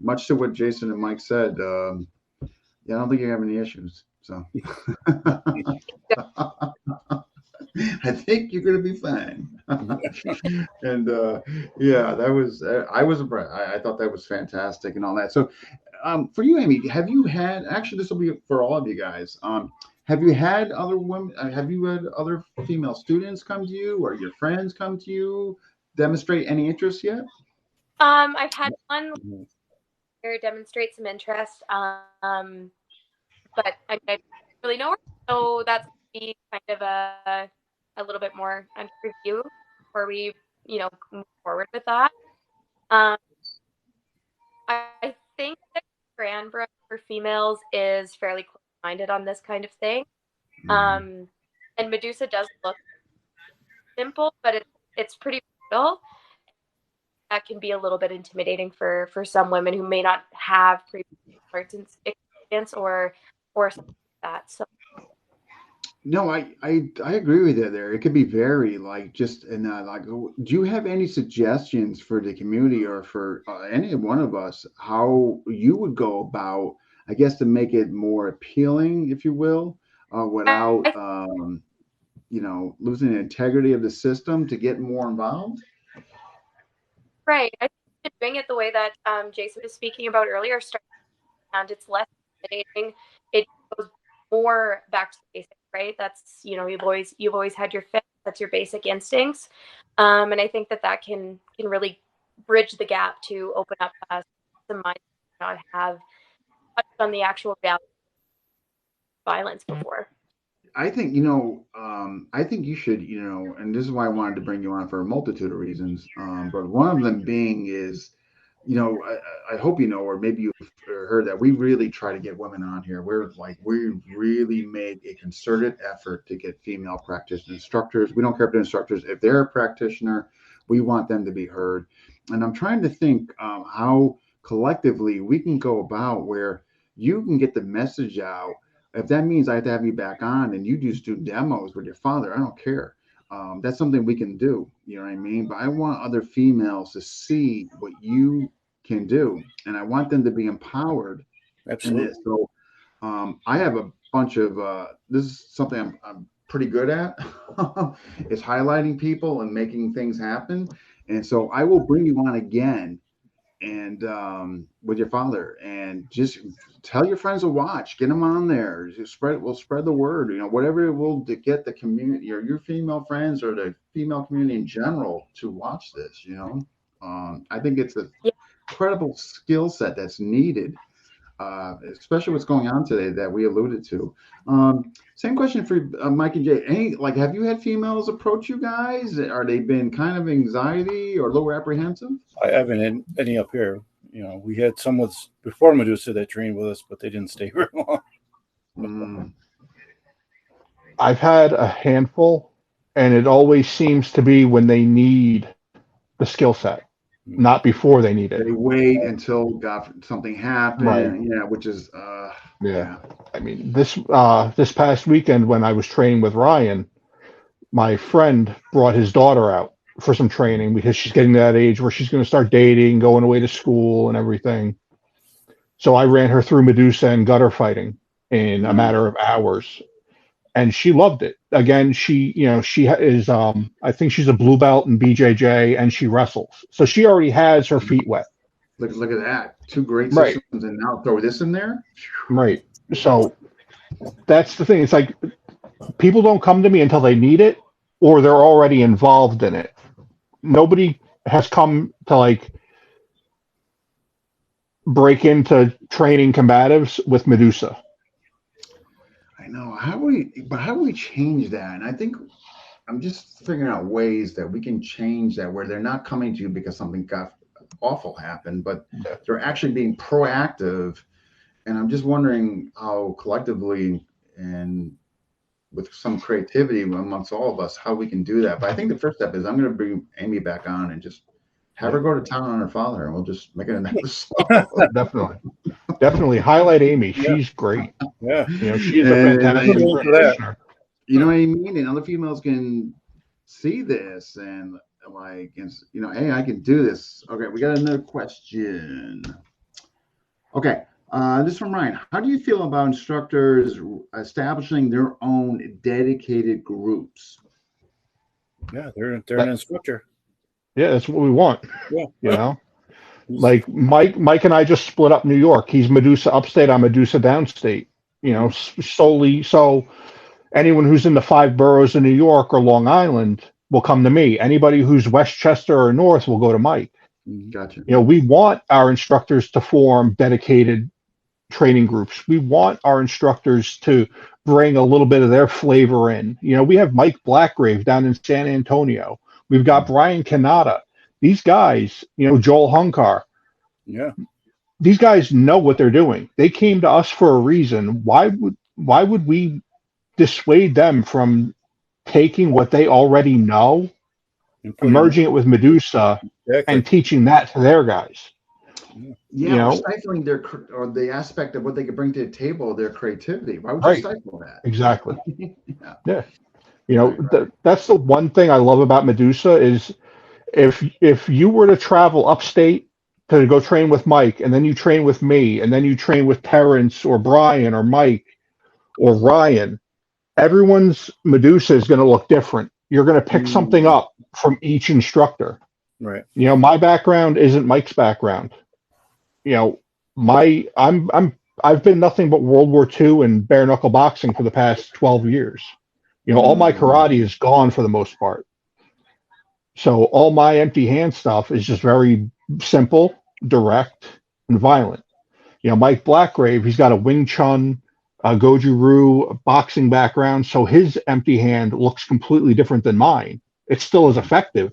much to what Jason and Mike said, I don't think you have any issues. So I think you're going to be fine. And that was I was impressed. I thought that was fantastic and all that. So for you, Amy, have you had, actually this will be for all of you guys, have you had other women, have you had other female students come to you, or your friends come to you, demonstrate any interest yet? I've had one demonstrate some interest, but I don't really know her, so that's be kind of a little bit more under review before we move forward with that. I think that Cranbrook for females is fairly close-minded on this kind of thing, and Medusa does look simple, but it's pretty brutal. That can be a little bit intimidating for some women who may not have previous experience or something like that. So No, I agree with you there. It could be very like just and like. Do you have any suggestions for the community or for any one of us how you would go about, I guess, to make it more appealing, if you will, without losing the integrity of the system to get more involved? right, I think doing it the way that Jason was speaking about earlier, and it's less intimidating. It goes more back to the basics, right? That's you've always had your fit. That's your basic instincts, and I think that can really bridge the gap to open up some minds that not have touched on the actual reality of violence before. I think I think you should, and this is why I wanted to bring you on for a multitude of reasons. But one of them being is, I hope or maybe you've heard that we really try to get women on here. We really make a concerted effort to get female practitioner instructors. We don't care if they're instructors. If they're a practitioner, we want them to be heard. And I'm trying to think how collectively we can go about where you can get the message out. If that means I have to have you back on and you just do demos with your father, I don't care. That's something we can do. You know what I mean? But I want other females to see what you can do, and I want them to be empowered. Absolutely. In this. So I have a bunch of this is something I'm pretty good at. Is highlighting people and making things happen. And so I will bring you on again and with your father, and just tell your friends to watch, get them on there. We'll spread the word, whatever it will to get the community or your female friends or the female community in general to watch this. I think it's an incredible skill set that's needed, especially what's going on today that we alluded to. Same question for Mike and Jay. Have you had females approach you guys? Are they been kind of anxiety or a little apprehensive? I haven't had any up here. We had some before Medusa that trained with us, but they didn't stay very long. I've had a handful, and it always seems to be when they need the skill set, not before they need it. They wait until something happens, right. Yeah, which is yeah. I mean, this past weekend when I was training with Ryan, my friend brought his daughter out for some training because she's getting to that age where she's going to start dating, going away to school and everything. So I ran her through Medusa and gutter fighting in a matter of hours, and she loved it. Again, she is I think she's a blue belt in BJJ, and she wrestles, so she already has her feet wet. Look at that, 2 great systems, and now throw this in there. Right. So that's the thing. It's like people don't come to me until they need it, or they're already involved in it. Nobody has come to break into training combatives with Medusa. I know. How do we change that? And I think I'm just figuring out ways that we can change that, where they're not coming to you because something awful happened, but they're actually being proactive. And I'm just wondering how collectively and with some creativity amongst all of us, how we can do that. But I think the first step is I'm going to bring Amy back on and just have her go to town on her father, and we'll just make it an episode. Definitely highlight Amy. She's great. Yeah, she's a fantastic practitioner. You know what I mean? And other females can see this and hey, I can do this. Okay, we got another question. Okay. This is from Ryan. How do you feel about instructors establishing their own dedicated groups? Yeah, they're an instructor. Yeah, that's what we want. Yeah. Like Mike and I just split up New York. He's Medusa upstate, I'm Medusa downstate. Solely so anyone who's in the 5 boroughs of New York or Long Island will come to me. Anybody who's Westchester or North will go to Mike. Gotcha. We want our instructors to form dedicated training groups. We want our instructors to bring a little bit of their flavor in. We have Mike Blackgrave down in San Antonio. We've got Brian Kanata. These guys, Joel Hunkar. Yeah. These guys know what they're doing. They came to us for a reason. Why would we dissuade them from taking what they already know, And put it merging it with Medusa, exactly. and teaching that to their guys. Yeah, You we're know? stifling or the aspect of what they could bring to the table, their creativity. Why would you Right. stifle that? Exactly. Yeah. Yeah. You know, Right. that's the one thing I love about Medusa is if you were to travel upstate to go train with Mike, and then you train with me, and then you train with Terrence or Brian or Mike or Ryan, everyone's Medusa is going to look different. You're going to pick something Mm. up from each instructor. Right. You know, my background isn't Mike's background. You know, I've been nothing but World War II and bare knuckle boxing for the past 12 years. You know, all my karate is gone for the most part. So all my empty hand stuff is just very simple, direct, and violent. You know, Mike Blackgrave, he's got a Wing Chun, Goju Ryu boxing background, so his empty hand looks completely different than mine. It's still as effective,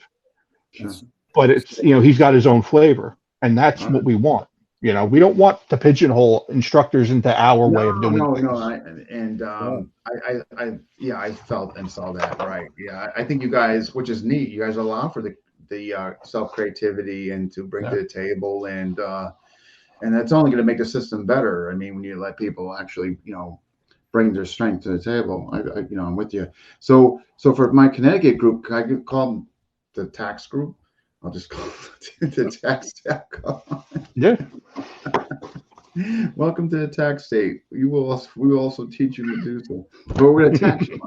Sure. but it's, you know, he's got his own flavor, and that's All what right. we want. You know, we don't want to pigeonhole instructors into our way of doing No. things. I felt and saw that. Right. Yeah. I think you guys, which is neat, you guys allow for the self creativity and to bring to the table, and that's only going to make the system better. I mean, when you let people actually, bring their strength to the table, I'm with you. So for my Connecticut group, I could call them the tax group. I'll just call it the tax tech. Yeah. Welcome to the tax state. We will also teach you Medusa, but we're going to tax you.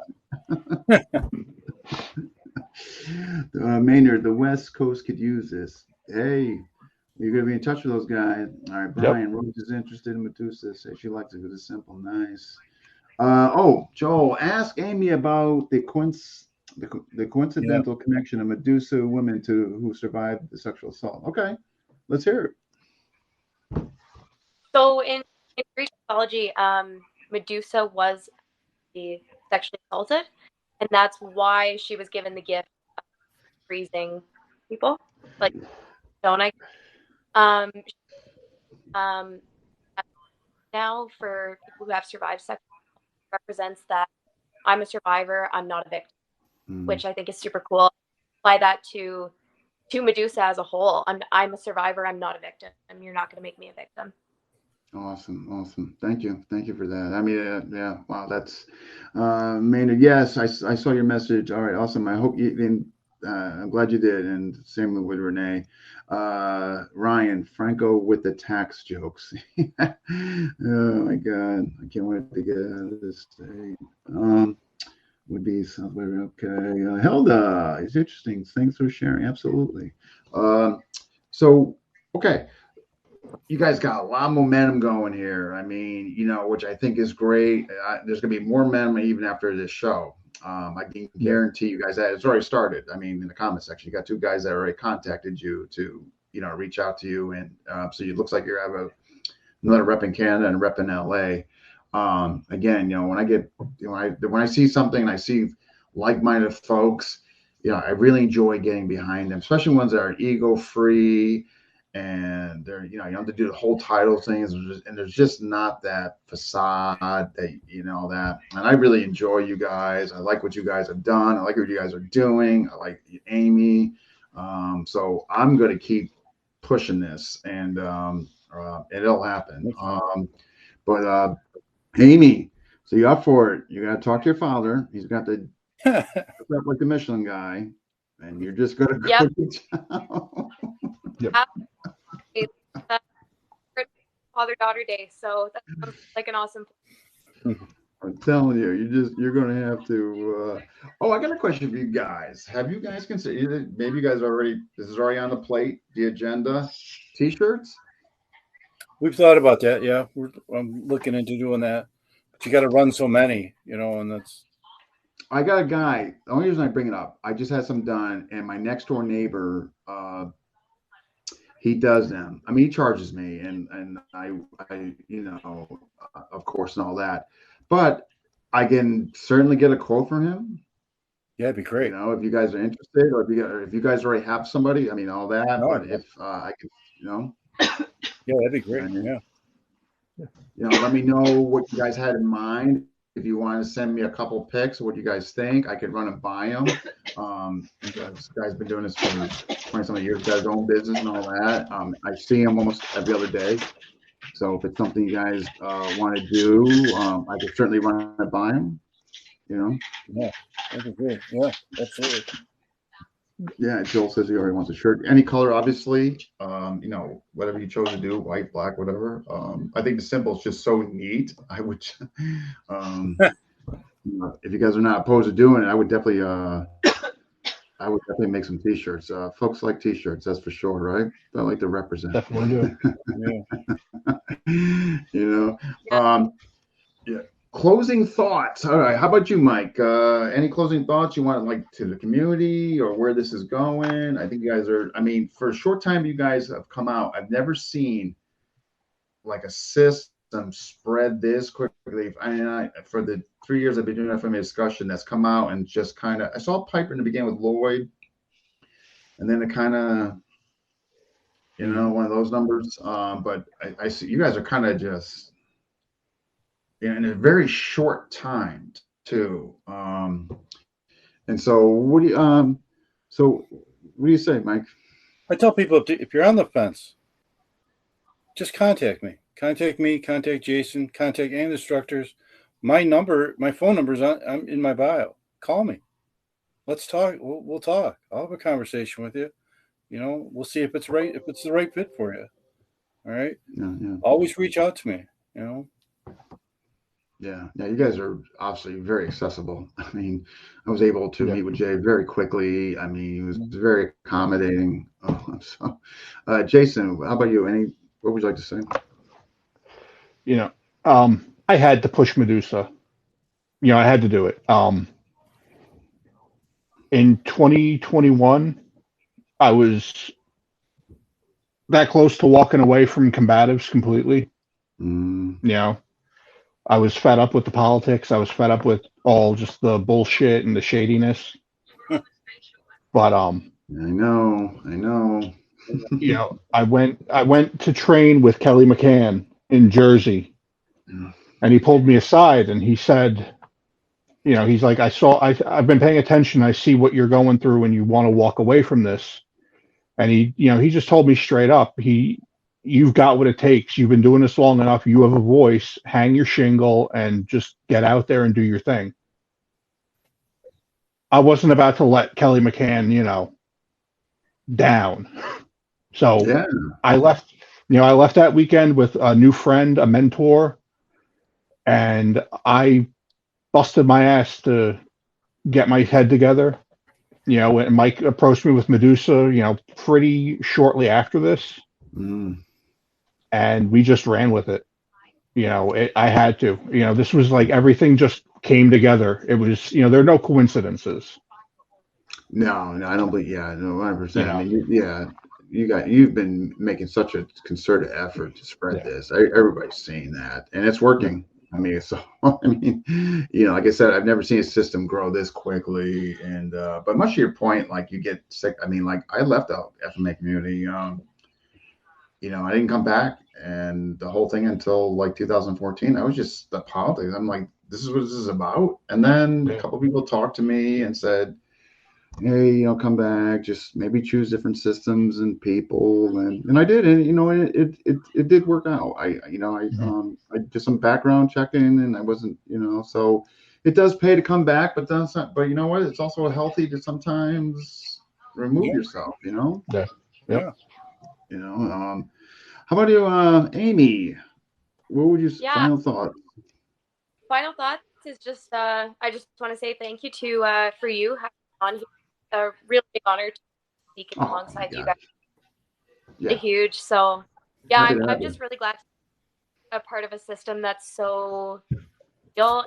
Maynard, the West Coast could use this. Hey, you're going to be in touch with those guys. All right, Brian. Rose is interested in Medusa. Says she likes it because it's simple, nice. Joel, ask Amy about the coincidental connection of Medusa women who survived the sexual assault. Okay, let's hear it. So in Greek mythology, Medusa was sexually assaulted, and that's why she was given the gift of freezing people, like don't I? Now for people who have survived sex represents that I'm a survivor, I'm not a victim, which I think is super cool. Apply that to Medusa as a whole. I'm a survivor, I'm not a victim, and you're not going to make me a victim. Awesome. Thank you for that. I mean, yeah, wow, that's Maynard. Yes, I saw your message. All right, awesome. I hope you. I'm glad you did, and same with Renee. Ryan Franco with the tax jokes. Oh my God, I can't wait to get out of this state. Would be Southwest. Okay, Hilda is interesting. Thanks for sharing. Absolutely. So okay. You guys got a lot of momentum going here. I mean, which I think is great. There's going to be more momentum even after this show. I can guarantee you guys that it's already started. I mean, in the comment section, you got two guys that already contacted you to, reach out to you. And so it looks like you have another rep in Canada and a rep in LA. Again, when I see something and I see like-minded folks, I really enjoy getting behind them, especially ones that are ego-free. And they're, you don't have to do the whole title things, and there's just not that facade that, that. And I really enjoy you guys. I like what you guys have done. I like what you guys are doing. I like Amy. So I'm going to keep pushing this, and it'll happen. But Amy, so you up for it? You got to talk to your father. He's got the like the Michelin guy, and you're just going to go to town. Yep. Father-daughter day, so that sounds like an awesome plan. I'm telling you, you're going to have to. I got a question for you guys. Have you guys considered? Maybe you guys this is already on the plate, the agenda. T-shirts. We've thought about that. Yeah, I'm looking into doing that. But you got to run so many, and that's. I got a guy. The only reason I bring it up, I just had some done, and my next door neighbor. He does them. I mean, he charges me, and I, of course, and all that. But I can certainly get a quote from him. Yeah, it'd be great. If you guys are interested, or if you guys already have somebody, I mean, all that. No, but if I could, Yeah, that'd be great. Yeah. Let me know what you guys had in mind. if you want to send me a couple pics of what you guys think, I could run and buy them. This guy's been doing this for 20-something years, got his own business and all that. I see him almost every other day. So if it's something you guys want to do, I could certainly run and buy them. Yeah, that'd be great. Yeah, absolutely. Yeah, Joel says he already wants a shirt. Any color, obviously. Whatever you chose to do, white, black, whatever. I think the symbol is just so neat. I would, if you guys are not opposed to doing it, I would definitely make some T-shirts. Folks like T-shirts, that's for sure, right? They like to represent. Definitely Yeah. Yeah. Closing thoughts. All right. How about you, Mike? Any closing thoughts you want, like, to the community or where this is going? I think you guys are. I mean, for a short time, you guys have come out. I've never seen like a system spread this quickly. For the 3 years I've been doing FMA discussion, that's come out and just kind of. I saw Piper in the beginning with Lloyd, and then it kind of, one of those numbers. But I see you guys are kind of just. In a very short time too. And so what do you say, Mike? I tell people if you're on the fence, just contact me. Contact Jason, contact any instructors. My phone number is I'm in my bio. Call me. Let's talk. We'll talk. I'll have a conversation with you. We'll see if it's the right fit for you. All right. Yeah. Always reach out to me. Yeah, you guys are obviously very accessible. I mean, I was able to meet with Jay very quickly. I mean, he was very accommodating. Jason, how about you? What would you like to say? I had to push Medusa. I had to do it. In 2021, I was that close to walking away from combatives completely. I was fed up with the politics. I was fed up with all just the bullshit and the shadiness. But I know. I went to train with Kelly McCann in Jersey, and he pulled me aside and he said, he's like, I've been paying attention. I see what you're going through, and you want to walk away from this. And he just told me straight up, you've got what it takes. You've been doing this long enough. You have a voice. Hang your shingle and just get out there and do your thing. I wasn't about to let Kelly McCann, down. So I left. I left that weekend with a new friend, a mentor, and I busted my ass to get my head together. When Mike approached me with Medusa, pretty shortly after this. And we just ran with it. I had to. This was like everything just came together. It was, there are no coincidences. No, I don't believe. Yeah, no, 100%. I mean, you've been making such a concerted effort to spread this. Everybody's saying that, and it's working. I mean, like I said, I've never seen a system grow this quickly. And but much to your point, like you get sick. I mean, like I left the FMA community. I didn't come back, and the whole thing until like 2014, I was just the politics. I'm like, this is what this is about. And then a couple of people talked to me and said, hey, come back, just maybe choose different systems and people. And I did, and it did work out. I did some background checking, and I wasn't, so it does pay to come back, but that's not, but you know what? It's also healthy to sometimes remove yourself, Yeah. How about you, Amy? What would you final thought? Final thoughts is just I just want to say thank you to for you having on here. A really big honor to speak alongside you guys. Yeah. Huge. So I'm just really glad to be a part of a system that's so real.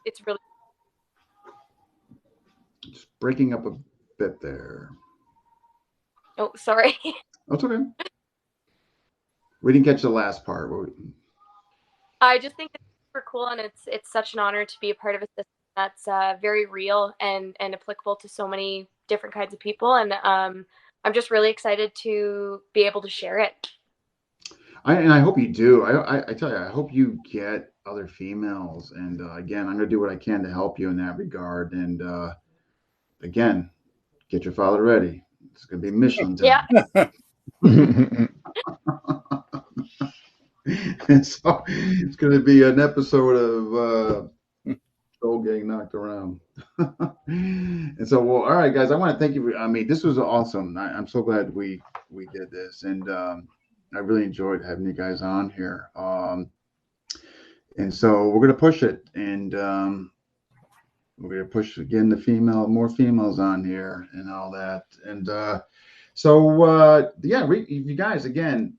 It's really it's breaking up a bit there. Oh, sorry. That's okay. We didn't catch the last part. I just think it's super cool, and it's such an honor to be a part of a system that's very real and applicable to so many different kinds of people. And I'm just really excited to be able to share it. I hope you do. I tell you, I hope you get other females. And again, I'm going to do what I can to help you in that regard. And again, get your father ready. It's going to be Michelin time. Yeah. And so it's going to be an episode of Joel getting knocked around. And so, well, all right, guys, I want to thank you. I mean, this was awesome. I'm so glad we did this, and I really enjoyed having you guys on here. And so we're going to push it, and we're going to push again more females on here, and all that. And so yeah, you guys, again,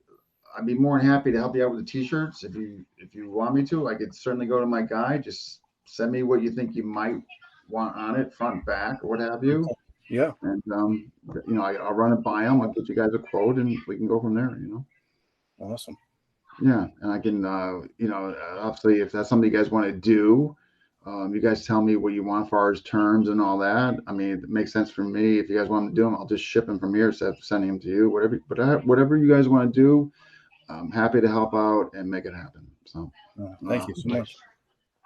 I'd be more than happy to help you out with the t-shirts if you want me to. I could certainly go to my guy. Just send me what you think you might want on it, front, back, or what have you. Yeah. And I'll run it by them. I'll get you guys a quote, and we can go from there. Awesome. Yeah, and I can obviously, if that's something you guys want to do, you guys tell me what you want as far as terms and all that. I mean, it makes sense for me. If you guys want to do them, I'll just ship them from here instead of sending them to you. Whatever you guys want to do, I'm happy to help out and make it happen. So thank you so much.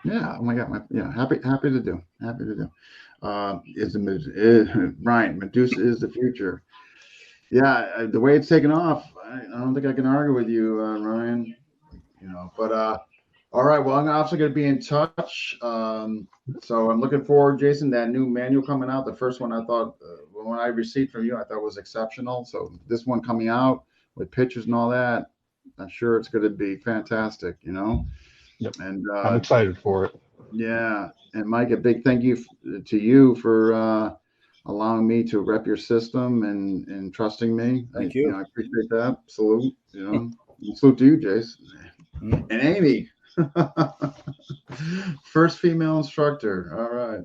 Yeah. Oh my God. Happy to do. Ryan, Medusa is the future. Yeah. The way it's taken off, I don't think I can argue with you, Ryan. But all right. Well, I'm obviously going to be in touch. So I'm looking forward, Jason, that new manual coming out. The first one I thought, when I received from you, I thought was exceptional. So this one coming out with pictures and all that, I'm sure it's going to be fantastic, Yep. And I'm excited for it. Yeah. And Mike, a big thank you to you for allowing me to rep your system and trusting me. Thank you. I appreciate that. Salute. Salute to you, Jason. And Amy. First female instructor.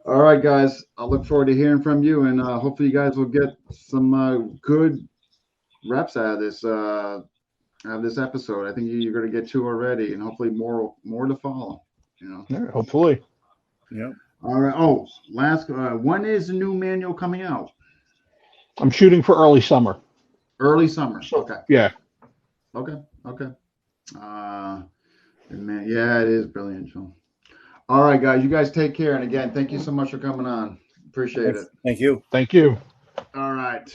All right, guys. I'll look forward to hearing from you, and hopefully you guys will get some good reps out of this episode. I think you're going to get 2 already, and hopefully more to follow. Yeah, hopefully. Yeah. All right. Oh, last. When is the new manual coming out? I'm shooting for early summer. Early summer. Okay. Yeah. Okay. Man, yeah, it is brilliant, Joel. All right, guys. You guys take care, and again, thank you so much for coming on. Appreciate it. Thank you. Thank you. All right.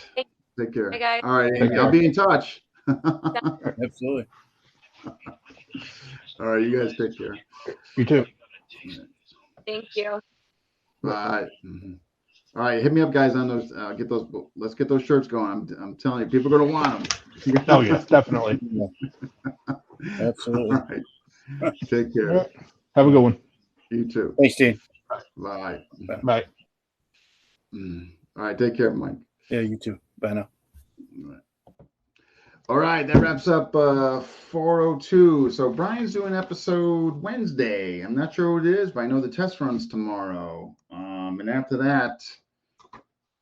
Take care. Hey, guys. All right, Amy, I'll be in touch. Absolutely. All right, you guys take care. You too. Thank you. Bye. All right, hit me up, guys, on those. Let's get those shirts going. I'm telling you, people are going to want them. Oh yes, definitely. Absolutely. All right. Take care. Have a good one. You too. Thanks, Dean. Bye. Bye. All right, take care, Mike. Yeah, you too. Bye now. All right, that wraps up 402. So Brian's doing episode Wednesday. I'm not sure what it is, but I know the test run's tomorrow. And after that,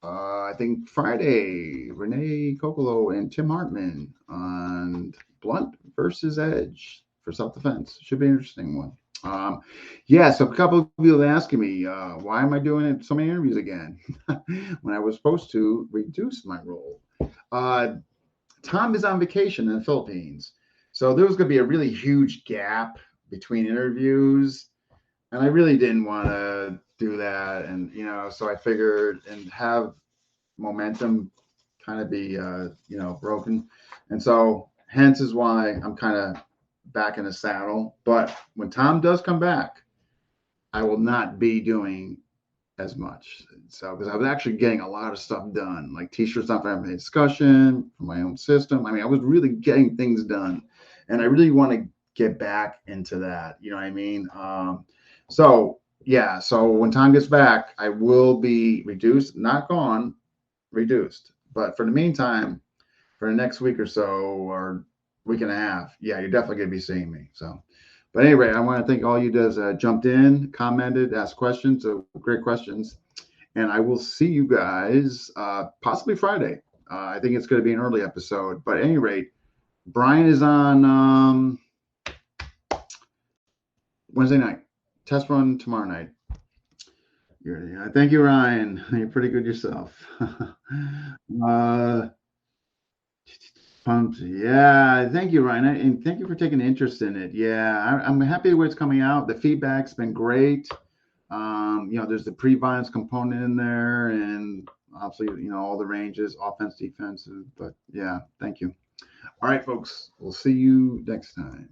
I think Friday, Renee Kokolo and Tim Hartman on Blunt versus Edge for self-defense. Should be an interesting one. So a couple of people asking me, why am I doing so many interviews again when I was supposed to reduce my role? Tom is on vacation in the Philippines. So there was going to be a really huge gap between interviews. And I really didn't want to do that. And, so I figured and have momentum kind of be, broken. And so hence is why I'm kind of back in the saddle. But when Tom does come back, I will not be doing as much. So, because I was actually getting a lot of stuff done, like t-shirts on for having a discussion for my own system. I mean, I was really getting things done, and I really want to get back into that. You know what I mean? So when Tom gets back, I will be reduced, not gone, reduced. But for the meantime, for the next week or so, or week and a half, you're definitely going to be seeing me. So, but anyway, I want to thank all you that jumped in, commented, asked questions. So great questions. And I will see you guys possibly Friday. I think it's going to be an early episode. But at any rate, Brian is on Wednesday night. Test run tomorrow night. Thank you, Ryan. You're pretty good yourself. Yeah, thank you, Ryan, and thank you for taking interest in it. Yeah, I'm happy where it's coming out. The feedback's been great. There's the pre-violence component in there, and obviously, all the ranges, offense, defensive. But yeah, thank you. All right, folks, we'll see you next time.